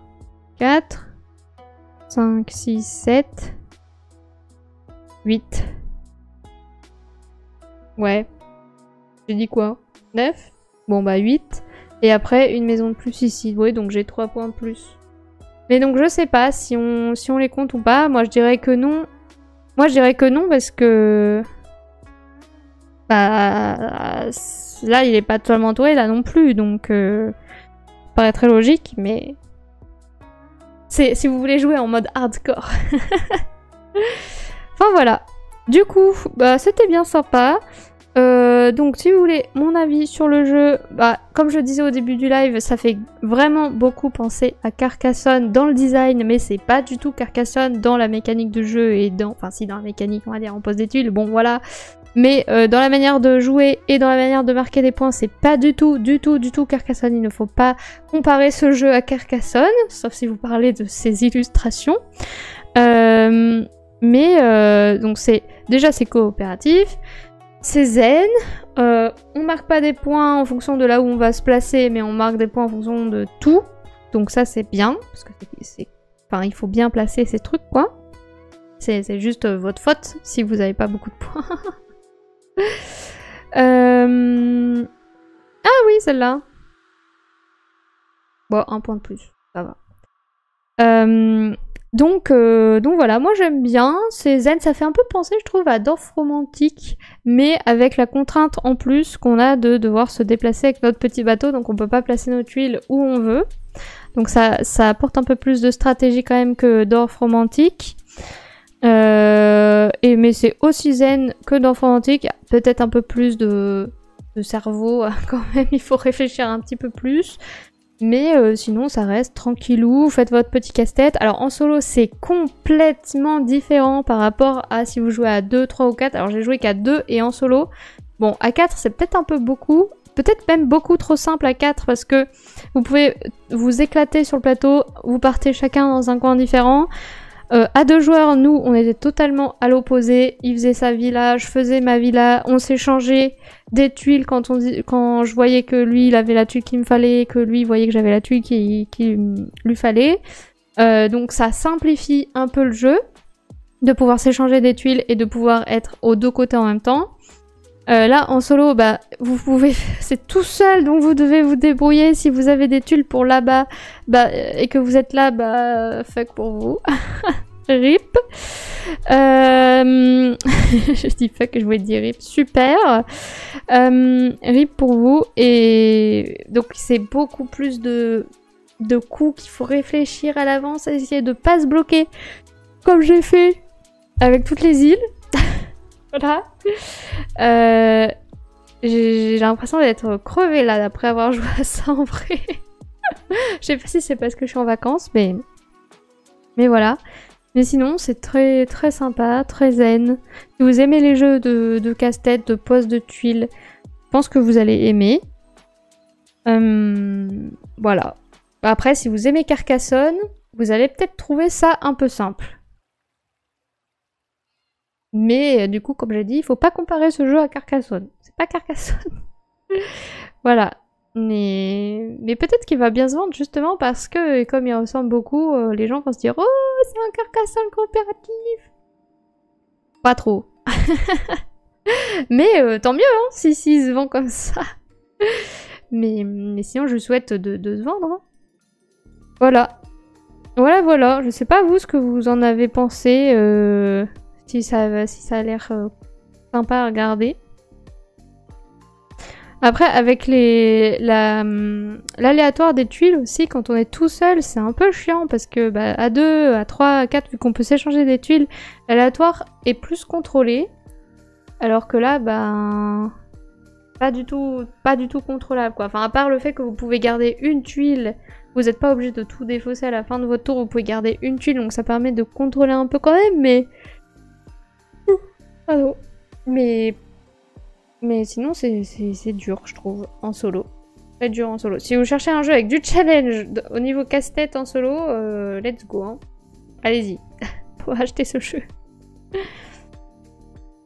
A: 4, 5, 6, 7, 8. Ouais. J'ai dit quoi? 9? Bon bah 8. Et après, une maison de plus ici. Oui, donc j'ai 3 points de plus. Mais donc je sais pas si on les compte ou pas. Moi, je dirais que non. Moi, je dirais que non parce que... Bah... Là, il est pas totalement entouré, là non plus, donc... Ça paraît très logique, mais... C'est si vous voulez jouer en mode hardcore. Enfin, voilà. Du coup, bah, c'était bien sympa. Donc, si vous voulez mon avis sur le jeu, bah, comme je disais au début du live, ça fait vraiment beaucoup penser à Carcassonne dans le design, mais c'est pas du tout Carcassonne dans la mécanique de jeu et dans... Enfin, si, dans la mécanique, on va dire, on pose des tuiles, bon, voilà. Mais dans la manière de jouer et dans la manière de marquer des points, c'est pas du tout Carcassonne. Il ne faut pas comparer ce jeu à Carcassonne, sauf si vous parlez de ses illustrations. Donc, déjà, c'est coopératif. C'est zen, on marque pas des points en fonction de là où on va se placer, mais on marque des points en fonction de tout. Donc ça c'est bien, parce que enfin, il faut bien placer ces trucs quoi. C'est juste votre faute si vous avez pas beaucoup de points. Ah oui, celle-là. Bon, 1 point de plus, ça va. Donc voilà, moi j'aime bien, c'est zen, ça fait un peu penser je trouve à Dorf Romantique, mais avec la contrainte en plus qu'on a de devoir se déplacer avec notre petit bateau, donc on peut pas placer nos tuiles où on veut. Donc ça apporte un peu plus de stratégie quand même que Dorf Romantique. Mais c'est aussi zen que Dorf Romantique, peut-être un peu plus de cerveau quand même, il faut réfléchir un petit peu plus. Mais sinon, ça reste tranquillou, faites votre petit casse-tête. Alors en solo, c'est complètement différent par rapport à si vous jouez à 2, 3 ou 4. Alors j'ai joué qu'à 2 et en solo. Bon, à 4, c'est peut-être un peu beaucoup. Peut-être même beaucoup trop simple à 4 parce que vous pouvez vous éclater sur le plateau. Vous partez chacun dans un coin différent. À 2 joueurs, nous, on était totalement à l'opposé. Il faisait sa villa, je faisais ma villa. On s'échangeait des tuiles quand je voyais que lui, il avait la tuile qu'il me fallait, que lui voyait que j'avais la tuile qu'il lui fallait. Donc ça simplifie un peu le jeu, de pouvoir s'échanger des tuiles et de pouvoir être aux deux côtés en même temps. Là, en solo, bah, vous pouvez... C'est tout seul, donc vous devez vous débrouiller. Si vous avez des tuiles pour là-bas, bah, et que vous êtes là, bah, fuck pour vous. RIP. Je dis fuck, je voulais dire RIP. Super. RIP pour vous. Et donc, c'est beaucoup plus de coups qu'il faut réfléchir à l'avance, à essayer de pas se bloquer, comme j'ai fait avec toutes les îles. Voilà. J'ai l'impression d'être crevée là d'après avoir joué à ça en vrai. Je sais pas si c'est parce que je suis en vacances, mais voilà. Mais sinon, c'est très très sympa, très zen. Si vous aimez les jeux de casse-tête, de pose de tuiles, je pense que vous allez aimer. Voilà. Après, si vous aimez Carcassonne, vous allez peut-être trouver ça un peu simple. Mais du coup, comme j'ai dit, il faut pas comparer ce jeu à Carcassonne. C'est pas Carcassonne. Voilà. Mais peut-être qu'il va bien se vendre justement parce que, comme il ressemble beaucoup, les gens vont se dire « Oh, c'est un Carcassonne coopératif !» Pas trop. Mais tant mieux, hein, si il se vend comme ça. Mais sinon, je souhaite de se vendre. Hein. Voilà. Voilà. Je sais pas vous ce que vous en avez pensé. Si ça a l'air sympa à regarder. Après, avec l'aléatoire des tuiles aussi, quand on est tout seul, c'est un peu chiant parce que bah, à 2, à 3, à 4, vu qu'on peut s'échanger des tuiles, l'aléatoire est plus contrôlé. Alors que là, bah, pas du tout contrôlable, quoi. Enfin, à part le fait que vous pouvez garder une tuile, vous n'êtes pas obligé de tout défausser à la fin de votre tour, vous pouvez garder une tuile, donc ça permet de contrôler un peu quand même, mais... Pardon. Mais sinon, c'est dur, je trouve, en solo. Très dur en solo. Si vous cherchez un jeu avec du challenge au niveau casse-tête en solo, let's go. Hein. Allez-y, pour acheter ce jeu.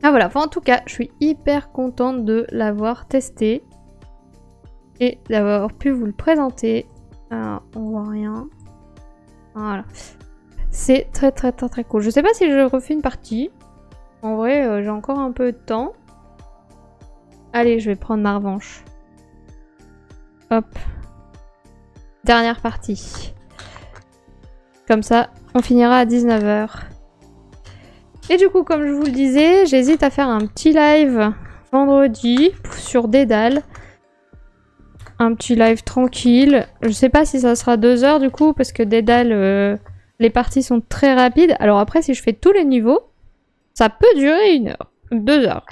A: Ah voilà, enfin, en tout cas, je suis hyper contente de l'avoir testé. Et d'avoir pu vous le présenter. Alors, on voit rien. Voilà. C'est très cool. Je sais pas si je refais une partie. En vrai, j'ai encore un peu de temps. Allez, je vais prendre ma revanche. Hop. Dernière partie. Comme ça, on finira à 19 h. Et du coup, comme je vous le disais, j'hésite à faire un petit live vendredi sur Dédale. Un petit live tranquille. Je sais pas si ça sera 2 heures du coup, parce que Dédale, les parties sont très rapides. Alors après, si je fais tous les niveaux, ça peut durer 1 heure. 2 heures.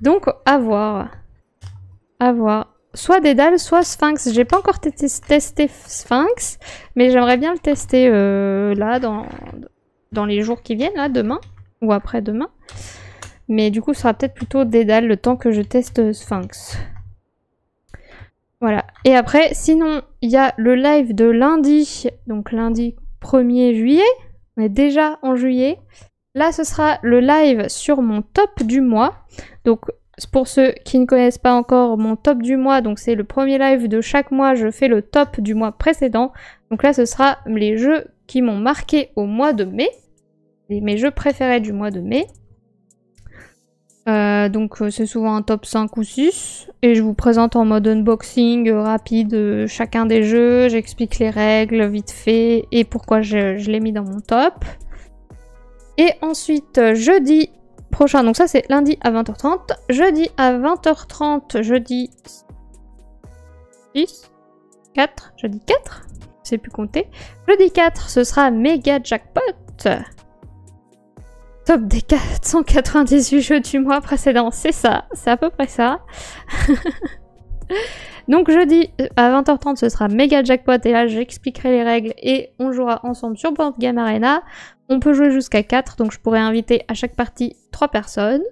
A: Donc, à voir. À voir. Soit Dédale, soit Sphinx. J'ai pas encore testé Sphinx, mais j'aimerais bien le tester là, dans les jours qui viennent, là, demain. Ou après-demain. Mais du coup, ce sera peut-être plutôt Dédale le temps que je teste Sphinx. Voilà. Et après, sinon, il y a le live de lundi. Donc lundi 1er juillet. On est déjà en juillet. Là, ce sera le live sur mon top du mois. Donc, pour ceux qui ne connaissent pas encore mon top du mois, donc c'est le premier live de chaque mois, je fais le top du mois précédent. Donc là, ce sera les jeux qui m'ont marqué au mois de mai. Mes jeux préférés du mois de mai. Donc c'est souvent un top 5 ou 6. Et je vous présente en mode unboxing rapide chacun des jeux. J'explique les règles vite fait et pourquoi je l'ai mis dans mon top. Et ensuite, jeudi prochain, donc ça c'est lundi à 20h30. Jeudi à 20h30, jeudi 6, 4, jeudi 4, je sais plus compter. Jeudi 4, ce sera méga jackpot. Top des 498 jeux du mois précédent, c'est ça, c'est à peu près ça. Donc jeudi à 20h30 ce sera méga jackpot et là j'expliquerai les règles et on jouera ensemble sur Board Game Arena. On peut jouer jusqu'à 4 donc je pourrais inviter à chaque partie 3 personnes.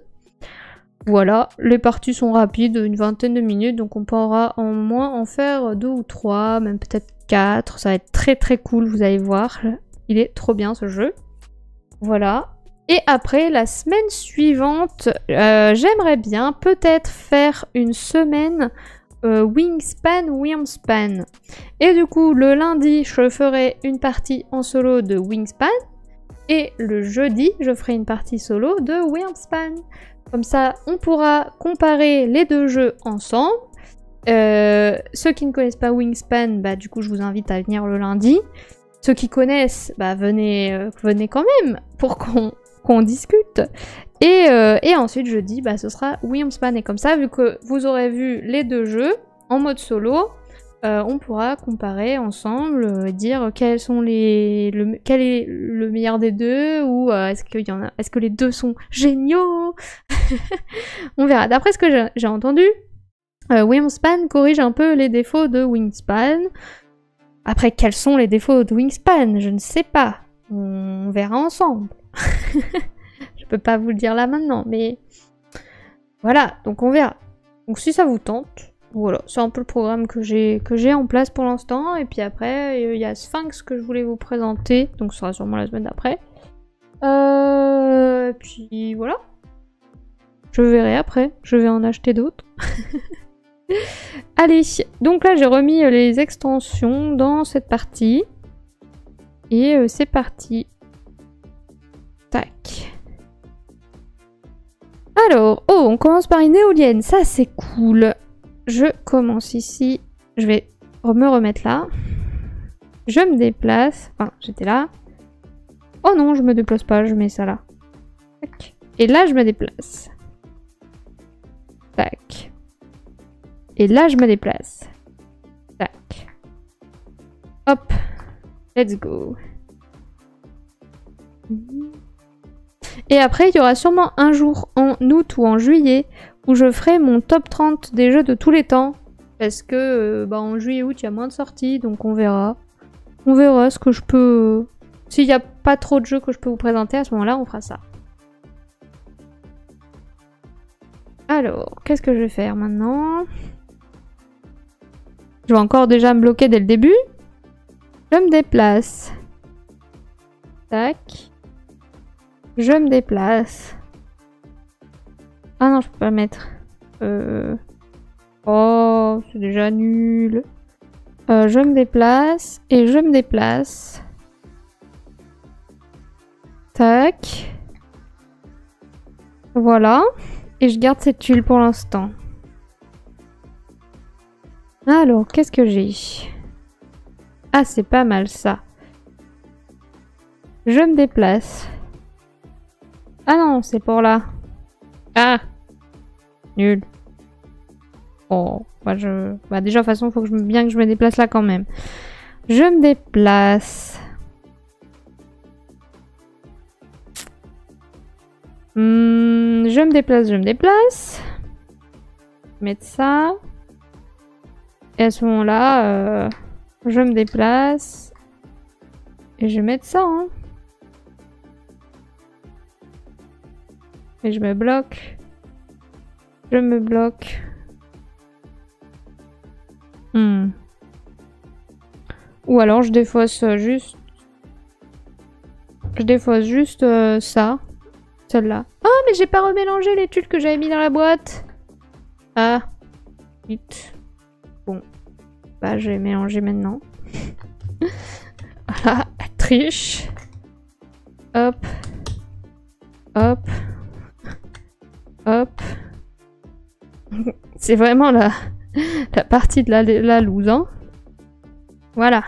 A: Voilà, les parties sont rapides, une vingtaine de minutes donc on pourra en moins en faire 2 ou 3, même peut-être 4. Ça va être très cool, vous allez voir. Il est trop bien ce jeu. Voilà. Et après, la semaine suivante, j'aimerais bien peut-être faire une semaine Wingspan. Et du coup, le lundi, je ferai une partie en solo de Wingspan. Et le jeudi, je ferai une partie solo de Wingspan. Comme ça, on pourra comparer les deux jeux ensemble. Ceux qui ne connaissent pas Wingspan, bah, du coup, je vous invite à venir le lundi. Ceux qui connaissent, bah, venez quand même pour qu'on discute. Et ensuite, jeudi, bah, ce sera Wingspan. Et comme ça, vu que vous aurez vu les deux jeux en mode solo, on pourra comparer ensemble, dire quel est le meilleur des deux, ou est-ce que les deux sont géniaux. On verra. D'après ce que j'ai entendu, Wingspan corrige un peu les défauts de Wingspan. Après, quels sont les défauts de Wingspan? Je ne sais pas. On verra ensemble. Je peux pas vous le dire là maintenant, mais voilà, donc on verra. Donc si ça vous tente, Voilà, c'est un peu le programme que j'ai en place pour l'instant. Et puis après, il y a Sphinx que je voulais vous présenter. Donc ce sera sûrement la semaine d'après. Puis voilà. Je verrai après. Je vais en acheter d'autres. Allez, donc là j'ai remis les extensions dans cette partie. Et c'est parti. Tac. Alors, oh, on commence par une éolienne. Ça c'est cool. Je commence ici. Je vais me remettre là. Je me déplace. Enfin, j'étais là. Oh non, je me déplace pas. Je mets ça là. Tac. Et là, je me déplace. Tac. Et là, je me déplace. Tac. Hop. Let's go. Et après, il y aura sûrement un jour en août ou en juillet où je ferai mon top 30 des jeux de tous les temps. Parce que en juillet août, il y a moins de sorties, donc on verra. On verra ce que je peux... S'il n'y a pas trop de jeux que je peux vous présenter, à ce moment-là, on fera ça. Alors, qu'est-ce que je vais faire maintenant? Je vais encore déjà me bloquer dès le début. Je me déplace. Tac. Je me déplace. Ah non, je peux pas mettre. Oh, c'est déjà nul. Je me déplace et je me déplace. Tac. Voilà. Et je garde cette tuile pour l'instant. Alors, qu'est-ce que j'ai? Ah, c'est pas mal ça. Je me déplace. Ah non, c'est pour là. Ah! Nul. Oh, bah déjà, de toute façon, il faut bien que je me déplace là quand même. Je me déplace. Je me déplace, je me déplace. Mettre ça. Et à ce moment-là, je me déplace. Et je vais mettre ça, hein. Et je me bloque. Je me bloque. Ou alors je défausse juste... Je défausse juste ça. Celle-là. Oh, mais j'ai pas remélangé les tuiles que j'avais mis dans la boîte. Ah. Vite. Bon. Bah, je vais mélanger maintenant. Voilà, triche. Hop. Hop. Hop. C'est vraiment la partie de la loose, hein. Voilà.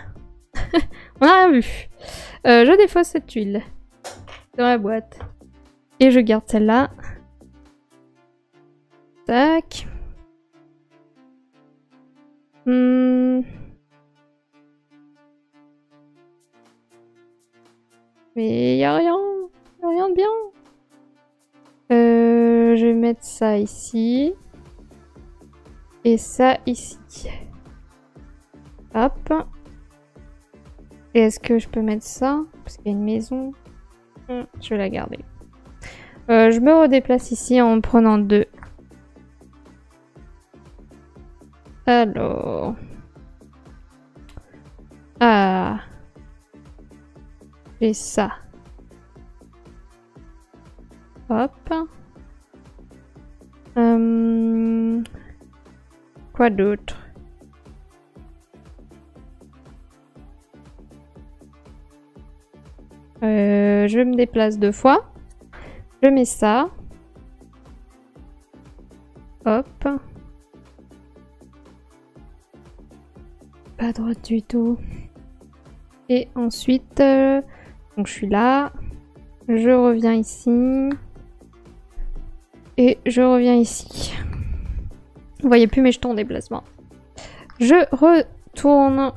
A: On a rien vu. Je défausse cette tuile dans la boîte. Et je garde celle-là. Tac. Mais y a rien. Y a rien de bien. Je vais mettre ça ici. Et ça ici. Hop. Et est-ce que je peux mettre ça? Parce qu'il y a une maison. Je vais la garder. Je me redéplace ici en prenant 2. Alors. Ah. Et ça. Hop. Quoi d'autre? Je me déplace 2 fois. Je mets ça. Hop. Pas droite du tout. Et ensuite, donc je suis là. Je reviens ici. Et je reviens ici. Vous voyez plus mes jetons en déplacement. Je retourne.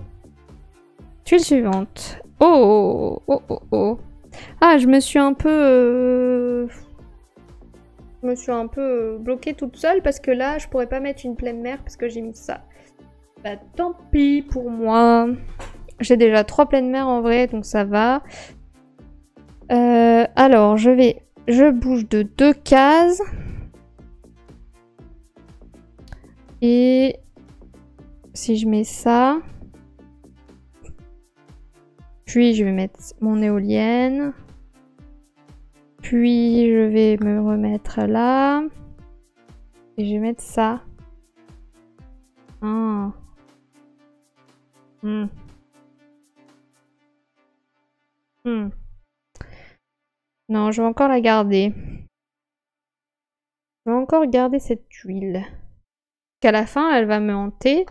A: Tuile suivante. Oh, oh, oh, oh. Ah, je me suis un peu... bloquée toute seule parce que là, je pourrais pas mettre une pleine mer parce que j'ai mis ça. Bah, tant pis pour moi. J'ai déjà 3 pleines mers en vrai, donc ça va. Alors, je bouge de 2 cases. Et si je mets ça, puis je vais mettre mon éolienne, puis je vais me remettre là, et je vais mettre ça. Ah. Hmm. Hmm. Non, je vais encore la garder. Je vais encore garder cette tuile. Qu'à la fin, elle va me hanter.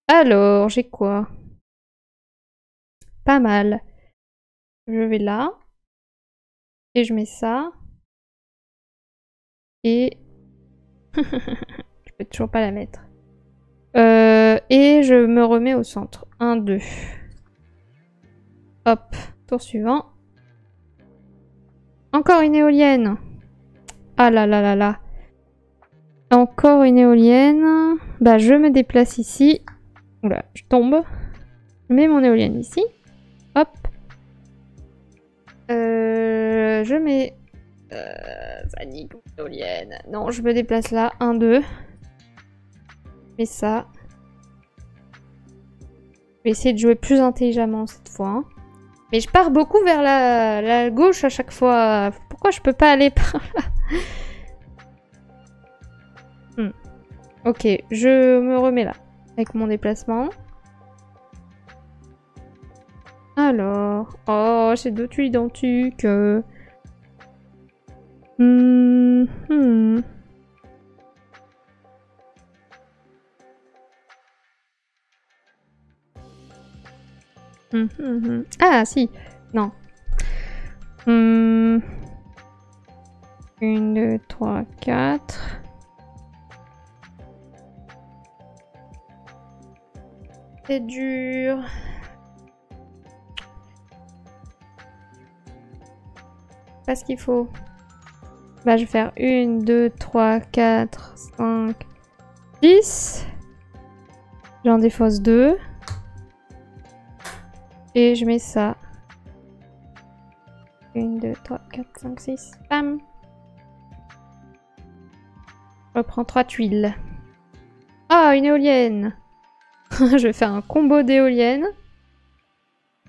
A: Alors, j'ai quoi? Pas mal. Je vais là. Et je mets ça. Et... je peux toujours pas la mettre. Et je me remets au centre. 1, 2. Hop. Tour suivant. Encore une éolienne. Ah là là là là. Encore une éolienne. Bah, je me déplace ici. Oula, je tombe. Je mets mon éolienne ici. Hop. Je mets... Panique ou éolienne. Non, je me déplace là. 1, 2. Je mets ça. Je vais essayer de jouer plus intelligemment cette fois. Hein. Mais je pars beaucoup vers la gauche à chaque fois. Pourquoi je peux pas aller par là? Ok, je me remets là. Avec mon déplacement. Alors... Oh, c'est deux tuiles identiques. Ah, si. Non. 1, 2, 3, 4. C'est dur. Pas ce qu'il faut. Bah, je vais faire 1, 2, 3, 4, 5, 10. J'en défausse 2. Et je mets ça. 1, 2, 3, 4, 5, 6. Bam! Je reprends 3 tuiles. Ah, une éolienne! Je vais faire un combo d'éoliennes.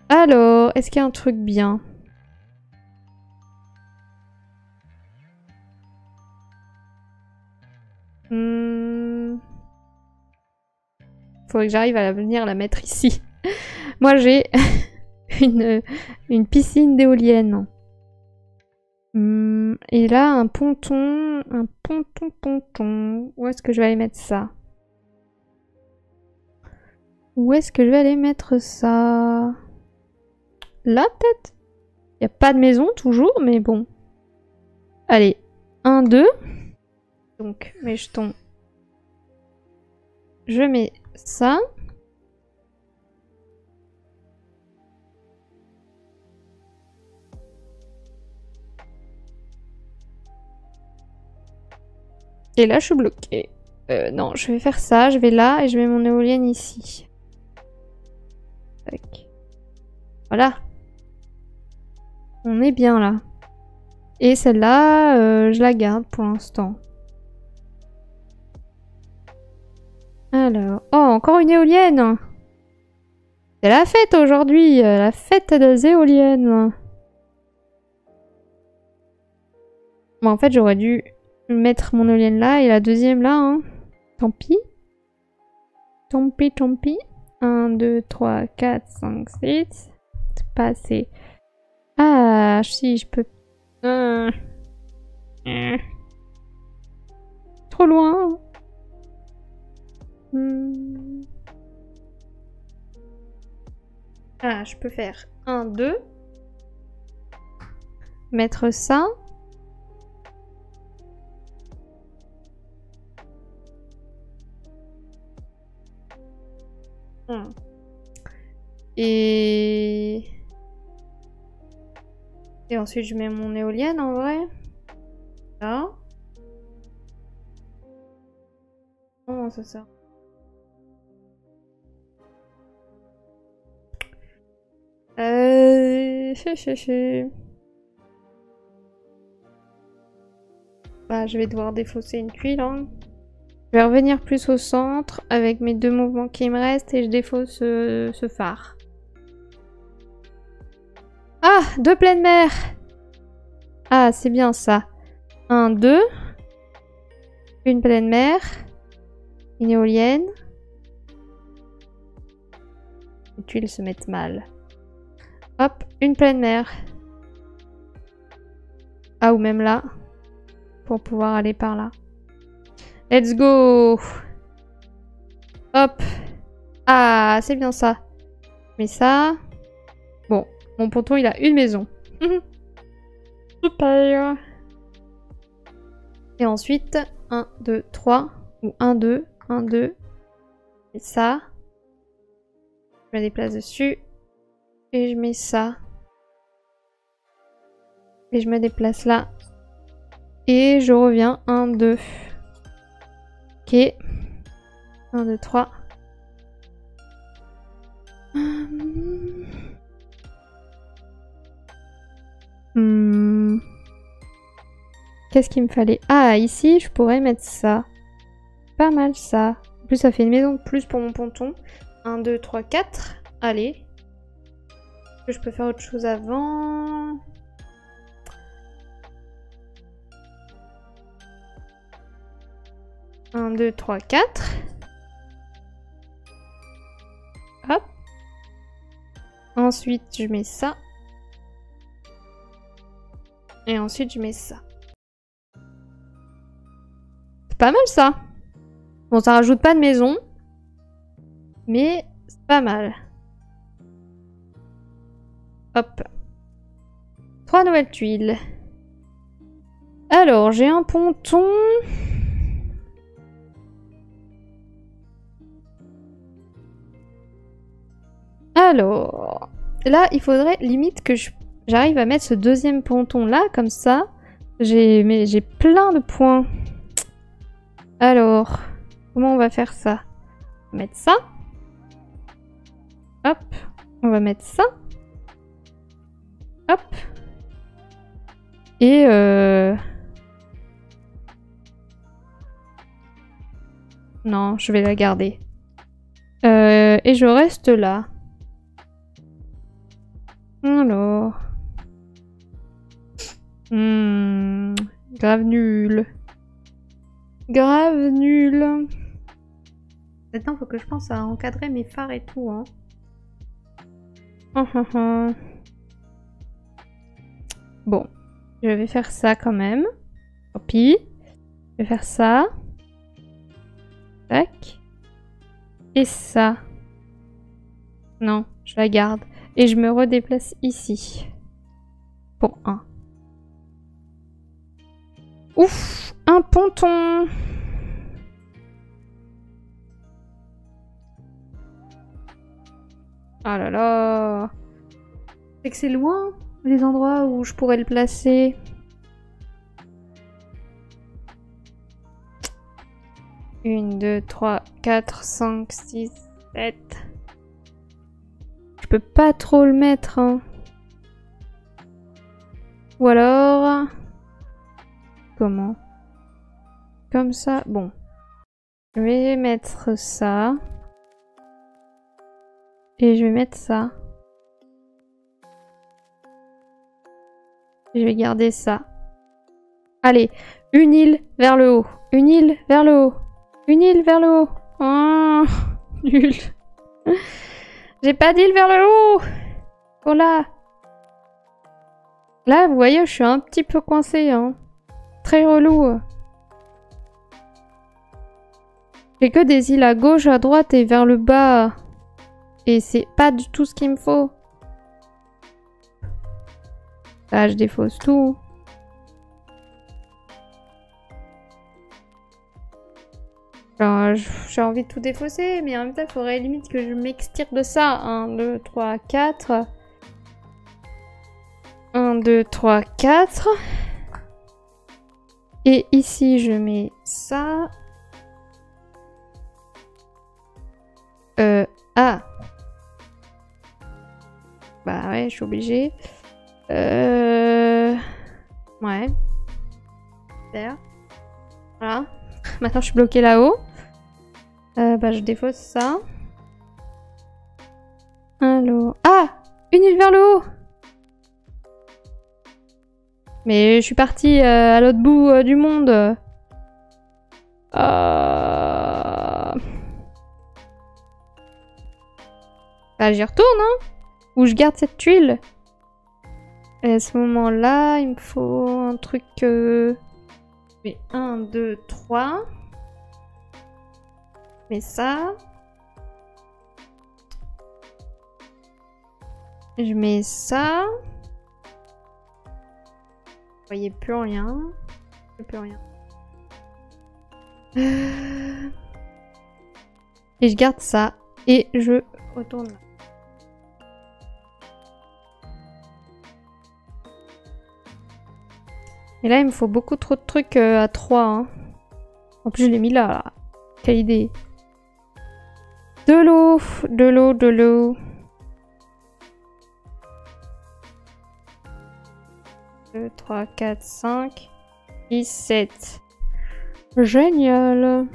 A: Alors, est-ce qu'il y a un truc bien? Faudrait que j'arrive à venir la mettre ici. Moi, j'ai une piscine d'éoliennes. Et là, un ponton. Un ponton. Où est-ce que je vais aller mettre ça? Où est-ce que je vais aller mettre ça? Là, peut-être? Il n'y a pas de maison, toujours, mais bon. Allez. 1, 2. Donc, mes jetons. Je mets ça. Et là, je suis bloquée. Non, je vais faire ça. Je vais là et je mets mon éolienne ici. Tac. Voilà. On est bien là. Et celle-là, je la garde pour l'instant. Alors... Oh, encore une éolienne! C'est la fête aujourd'hui! La fête des éoliennes! Bon, en fait, j'aurais dû mettre mon éolienne là et la deuxième là. Hein. Tant pis. Tant pis, tant pis. 1, 2, 3, 4, 5, 6. C'est pas assez. Ah, si, je peux... Trop loin. Ah, je peux faire 1, 2. Mettre ça. Et ensuite, je mets mon éolienne en vrai. Là. Comment ça sert? Bah, je vais devoir défausser une tuile. Hein. Je vais revenir plus au centre avec mes 2 mouvements qui me restent et je défausse ce phare. Ah, 2 pleines mer. Ah, c'est bien ça. 1, 2. Une pleine mer. Une éolienne. Les tuiles se mettent mal. Hop, une pleine mer. Ah, ou même là. Pour pouvoir aller par là. Let's go! Hop! Ah, c'est bien ça. Mais ça... Bon, mon ponton, il a une maison. Super! Et ensuite, 1, 2, 3. Ou 1, 2, 1, 2. Et ça. Je me déplace dessus. Et je mets ça. Et je me déplace là. Et je reviens. 1, 2. Ok. 1, 2, 3. Qu'est-ce qu'il me fallait? Ah, ici, je pourrais mettre ça. Pas mal ça. En plus, ça fait une maison de plus pour mon ponton. 1, 2, 3, 4. Allez. Est-ce que je peux faire autre chose avant? Un, 2, 3, 4. Hop. Ensuite, je mets ça. Et ensuite, je mets ça. C'est pas mal ça. Bon, ça rajoute pas de maison. Mais c'est pas mal. Hop. 3 nouvelles tuiles. Alors, j'ai un ponton. Alors, là, il faudrait limite que j'arrive à mettre ce deuxième ponton là, comme ça. J'ai plein de points. Alors, comment on va faire ça? On va mettre ça. Hop, on va mettre ça. Hop. Et non, je vais la garder. Et je reste là. Alors... grave nul. Grave nul. Maintenant, faut que je pense à encadrer mes phares et tout, hein. Bon, je vais faire ça quand même. Tant pis. Je vais faire ça. Tac. Et ça. Non, je la garde. Et je me redéplace ici. Pour 1. Ouf, un ponton. Ah là là. C'est que c'est loin, les endroits où je pourrais le placer. Une, 2, 3, 4, 5, 6, 7. Je peux pas trop le mettre, hein. Ou alors... Comment? Comme ça. Bon. Je vais mettre ça. Et je vais mettre ça. Et je vais garder ça. Allez. Une île vers le haut. Une île vers le haut. Une île vers le haut. Oh, nul. J'ai pas d'île vers le haut. Oh là. Là, vous voyez, je suis un petit peu coincée, hein. Très relou. J'ai que des îles à gauche, à droite et vers le bas. Et c'est pas du tout ce qu'il me faut. Là, je défausse tout. J'ai envie de tout défausser, mais en même temps, il faudrait limite que je m'extire de ça. 1, 2, 3, 4. 1, 2, 3, 4. Et ici, je mets ça. Ah. Bah ouais, je suis obligée. Ouais. Super. Voilà. maintenant je suis bloquée là-haut. Bah je défausse ça. Allô. Ah! Une île vers le haut! Mais je suis partie à l'autre bout du monde. Bah j'y retourne, hein? Ou je garde cette tuile. Et à ce moment-là, il me faut un truc... Mais 1, 2, 3. Mais ça... Je mets ça. Vous voyez plus rien. Plus rien. Et je garde ça. Et je retourne là. Et là, il me faut beaucoup trop de trucs à 3. Hein. En plus, je l'ai mis là, là. Quelle idée. De l'eau, de l'eau, de l'eau. 2, 3, 4, 5, 6, 7. Génial.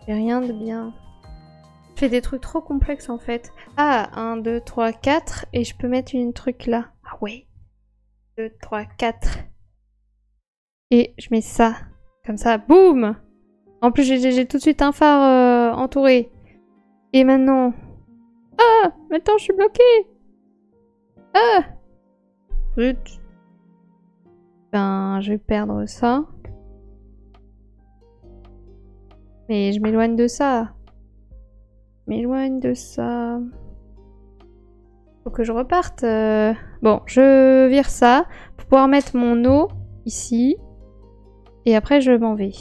A: J'ai rien de bien. Je fais des trucs trop complexes en fait. Ah, 1, 2, 3, 4. Et je peux mettre une truc là. Ah ouais. 2, 3, 4. Et je mets ça. Comme ça, boum. En plus, j'ai tout de suite un phare entouré. Et maintenant... Ah! Maintenant, je suis bloquée. Ah! Zut. Ben, je vais perdre ça. Mais je m'éloigne de ça. Je m'éloigne de ça. Faut que je reparte. Bon, je vire ça pour pouvoir mettre mon eau ici. Et après, je m'en vais.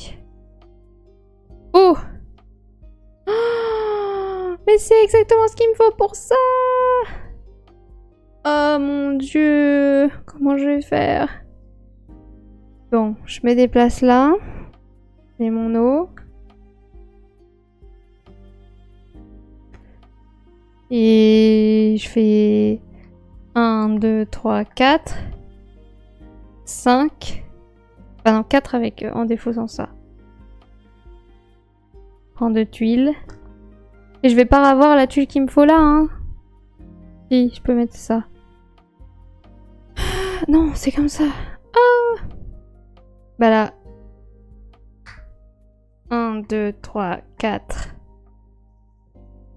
A: Oh! Oh! Mais c'est exactement ce qu'il me faut pour ça! Oh mon dieu! Comment je vais faire? Bon, je me déplace là. Et mon eau. Et je fais 1, 2, 3, 4, 5. Enfin non, 4 avec en défaussant ça. Prends 2 tuiles. Et je vais pas avoir la tuile qu'il me faut là, hein. Si, je peux mettre ça. Non, c'est comme ça. Ah! Bah là. 1, 2, 3, 4,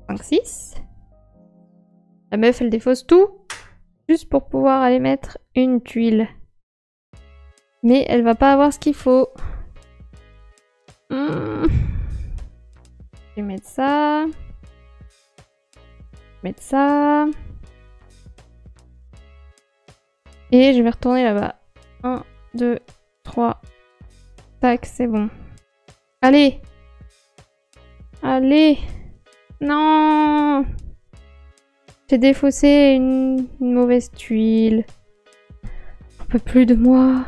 A: 5, 6. La meuf, elle défausse tout. Juste pour pouvoir aller mettre une tuile. Mais elle va pas avoir ce qu'il faut. Je vais mettre ça. Mettre ça. Et je vais retourner là-bas. 1, 2, 3. Tac, c'est bon. Allez! Allez! Non! J'ai défaussé une mauvaise tuile. On peut plus de moi.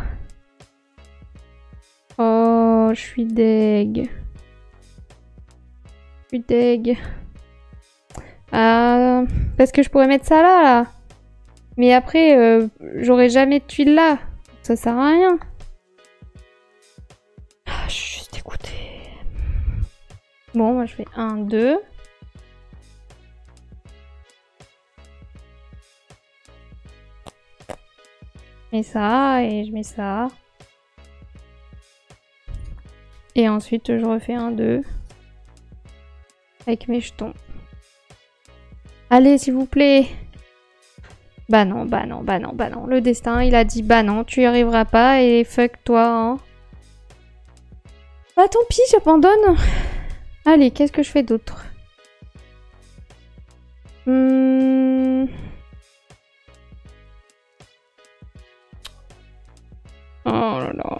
A: Oh, je suis deg. Je suis deg. Ah, parce que je pourrais mettre ça là, là. Mais après, j'aurai jamais de tuile là. Ça sert à rien. Ah, je suis juste dégoûtée. Bon, moi je fais 1, 2. Je mets ça et je mets ça. Et ensuite je refais 1, 2. Avec mes jetons. Allez, s'il vous plaît. Bah non, bah non, bah non, bah non. Le destin, il a dit bah non, tu y arriveras pas et fuck toi, hein. Bah tant pis, j'abandonne. Allez, qu'est-ce que je fais d'autre? Oh là là.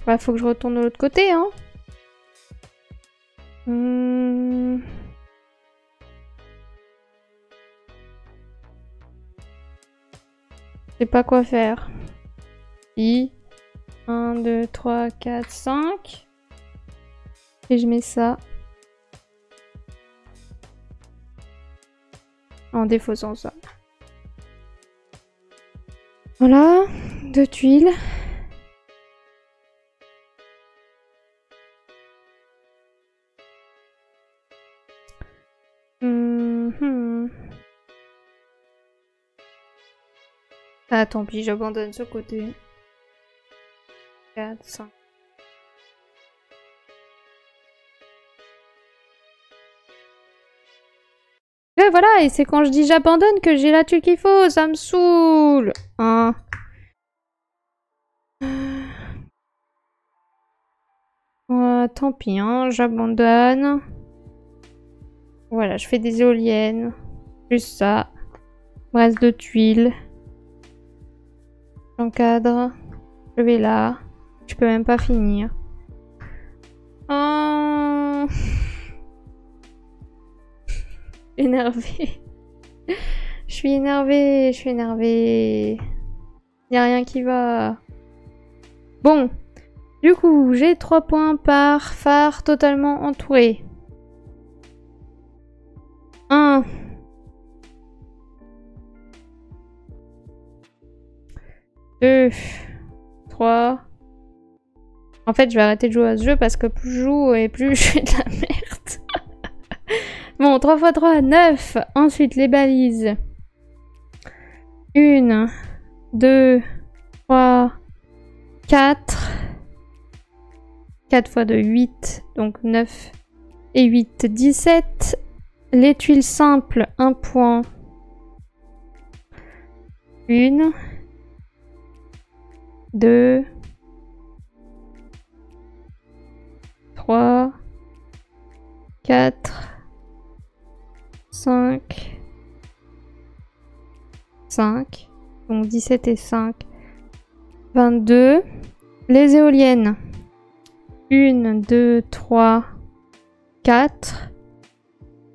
A: Bah faut que je retourne de l'autre côté, hein. Je sais pas quoi faire. Si. 1, 2, 3, 4, 5. Et je mets ça. En défaussant ça. Voilà. 2 tuiles. Ah, tant pis, j'abandonne ce côté. 4, 5. Et voilà, et c'est quand je dis j'abandonne que j'ai la tuile qu'il faut, ça me saoule. Hein. Ouais, tant pis, hein, j'abandonne. Voilà, je fais des éoliennes. Plus ça. Il me reste 2 tuiles. J'encadre. Je vais là. Je peux même pas finir. Oh... énervée. Je suis énervée, je suis énervée. Y a rien qui va. Bon. Du coup, j'ai 3 points par phare totalement entouré. 1. 2. 3. En fait, je vais arrêter de jouer à ce jeu parce que plus je joue et plus je fais de la merde. Bon, 3 x 3, 9. Ensuite, les balises. 1, 2, 3, 4. 4 x 2, 8. Donc 9 et 8, 17. Les tuiles simples, 1 point. 1. 2. 3. 4. 5. 5. Donc 17 et 5. 22. Les éoliennes. 1, 2, 3, 4.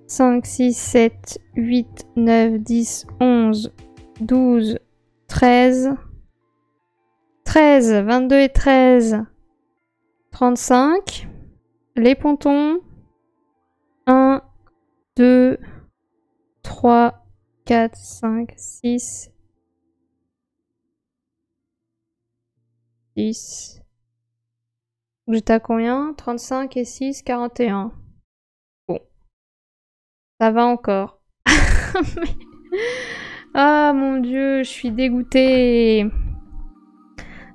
A: 5, 6, 7, 8, 9, 10, 11, 12, 13. 13, 22 et 13. 35. Les pontons. 1, 2, 3, 4, 5, 6. 10. J'étais à combien? 35 et 6, 41. Bon. Ça va encore. Mais... ah mon dieu, je suis dégoûtée.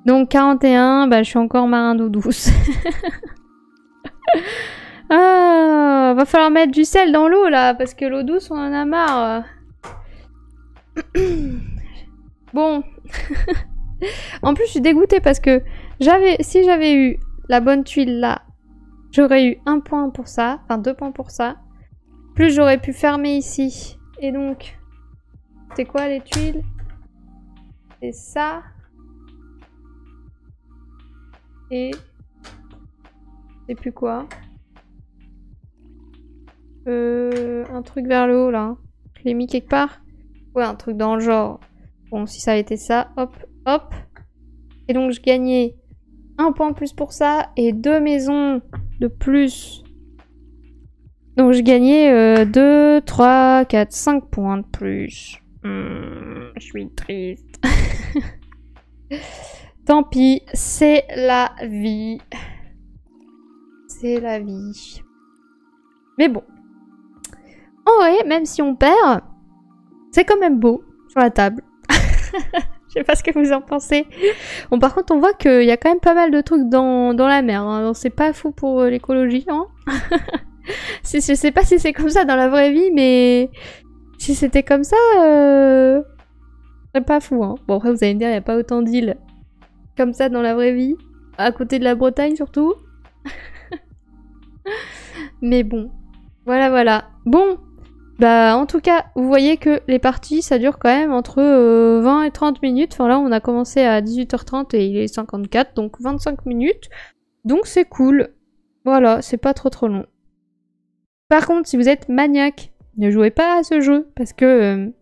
A: Donc 41, bah je suis encore marin d'eau douce. Ah, va falloir mettre du sel dans l'eau là, parce que l'eau douce on en a marre. Bon. En plus je suis dégoûtée parce que si j'avais eu la bonne tuile là, j'aurais eu 1 point pour ça, enfin 2 points pour ça. Plus j'aurais pu fermer ici. Et donc, c'est quoi les tuiles? C'est ça. Et... c'est plus quoi. Un truc vers le haut là. Je l'ai mis quelque part. Ouais, un truc dans le genre. Bon, si ça a été ça, hop, hop. Et donc je gagnais 1 point de plus pour ça et 2 maisons de plus. Donc je gagnais 2, 3, 4, 5 points de plus. Je suis triste. Tant pis, c'est la vie. C'est la vie. Mais bon. En vrai, même si on perd, c'est quand même beau sur la table. Je sais pas ce que vous en pensez. Bon, par contre, on voit qu'il y a quand même pas mal de trucs dans la mer. Hein. Donc c'est pas fou pour l'écologie. Hein. Je sais pas si c'est comme ça dans la vraie vie, mais si c'était comme ça, c'est pas fou. Hein. Bon, après, vous allez me dire, il n'y a pas autant d'îles comme ça dans la vraie vie. À côté de la Bretagne, surtout. Mais bon. Voilà, voilà. Bon. Bah, en tout cas, vous voyez que les parties, ça dure quand même entre 20 et 30 minutes. Enfin, là, on a commencé à 18h30 et il est 54, donc 25 minutes. Donc, c'est cool. Voilà, c'est pas trop long. Par contre, si vous êtes maniaque, ne jouez pas à ce jeu, parce que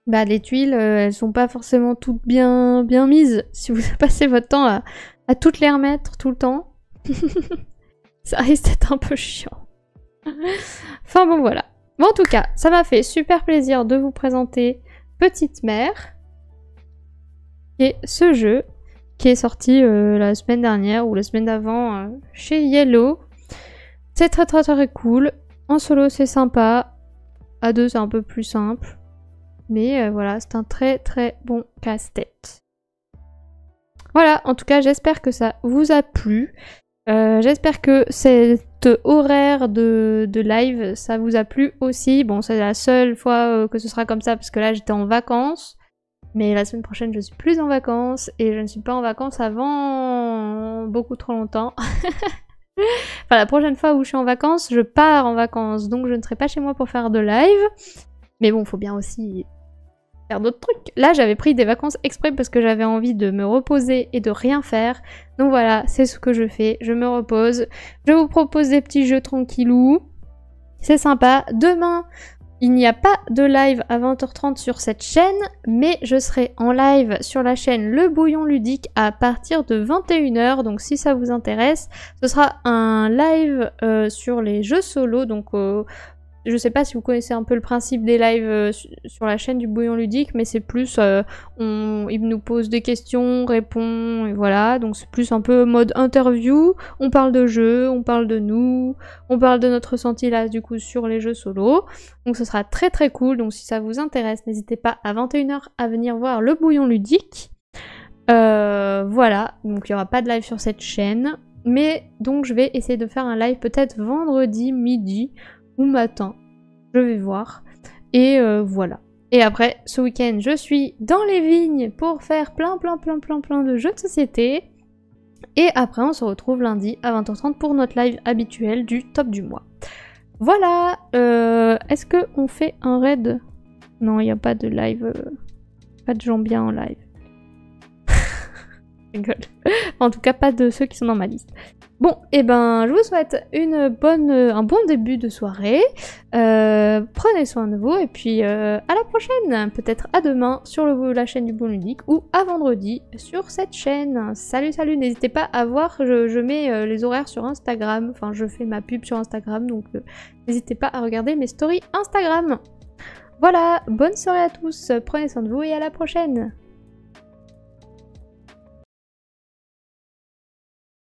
A: bah, les tuiles, elles sont pas forcément toutes bien mises. Si vous passez votre temps à toutes les remettre tout le temps, ça risque d'être un peu chiant. Enfin bon, voilà. Bon, en tout cas, ça m'a fait super plaisir de vous présenter Petite Mer, qui est ce jeu qui est sorti la semaine dernière ou la semaine d'avant chez Yellow. C'est très cool. En solo, c'est sympa. À deux, c'est un peu plus simple. Mais voilà, c'est un très très bon casse-tête. Voilà, en tout cas, j'espère que ça vous a plu. J'espère que cet horaire de live, ça vous a plu aussi. Bon, c'est la seule fois que ce sera comme ça, parce que là, j'étais en vacances. Mais la semaine prochaine, je suis plus en vacances. Et je ne suis pas en vacances avant beaucoup trop longtemps. Enfin, la prochaine fois où je suis en vacances, je pars en vacances. Donc, je ne serai pas chez moi pour faire de live. Mais bon, faut bien aussi faire d'autres trucs. Là, j'avais pris des vacances exprès parce que j'avais envie de me reposer et de rien faire. Donc voilà, c'est ce que je fais. Je me repose. Je vous propose des petits jeux tranquillous. C'est sympa. Demain, il n'y a pas de live à 20h30 sur cette chaîne, mais je serai en live sur la chaîne Le Bouillon Ludique à partir de 21h. Donc si ça vous intéresse, ce sera un live sur les jeux solo. Donc je sais pas si vous connaissez un peu le principe des lives sur la chaîne du Bouillon Ludique, mais c'est plus, il nous pose des questions, répond, et voilà. Donc c'est plus un peu mode interview. On parle de jeux, on parle de nous, on parle de notre ressenti là, du coup, sur les jeux solo. Donc ce sera très très cool. Donc si ça vous intéresse, n'hésitez pas à 21h à venir voir le Bouillon Ludique. Voilà, donc il n'y aura pas de live sur cette chaîne. Mais donc je vais essayer de faire un live peut-être vendredi midi ou matin, je vais voir, et voilà. Et après, ce week-end, je suis dans les vignes pour faire plein de jeux de société, et après on se retrouve lundi à 20h30 pour notre live habituel du top du mois. Voilà, est-ce que on fait un raid? Non, il n'y a pas de live, pas de gens bien en live. Je rigole. En tout cas, pas de ceux qui sont dans ma liste. Bon, et ben, je vous souhaite un bon début de soirée. Prenez soin de vous et puis à la prochaine. Peut-être à demain sur la chaîne du Bouillon Ludique ou à vendredi sur cette chaîne. Salut, salut. N'hésitez pas à voir, je mets les horaires sur Instagram. Enfin, je fais ma pub sur Instagram, donc n'hésitez pas à regarder mes stories Instagram. Voilà, bonne soirée à tous. Prenez soin de vous et à la prochaine.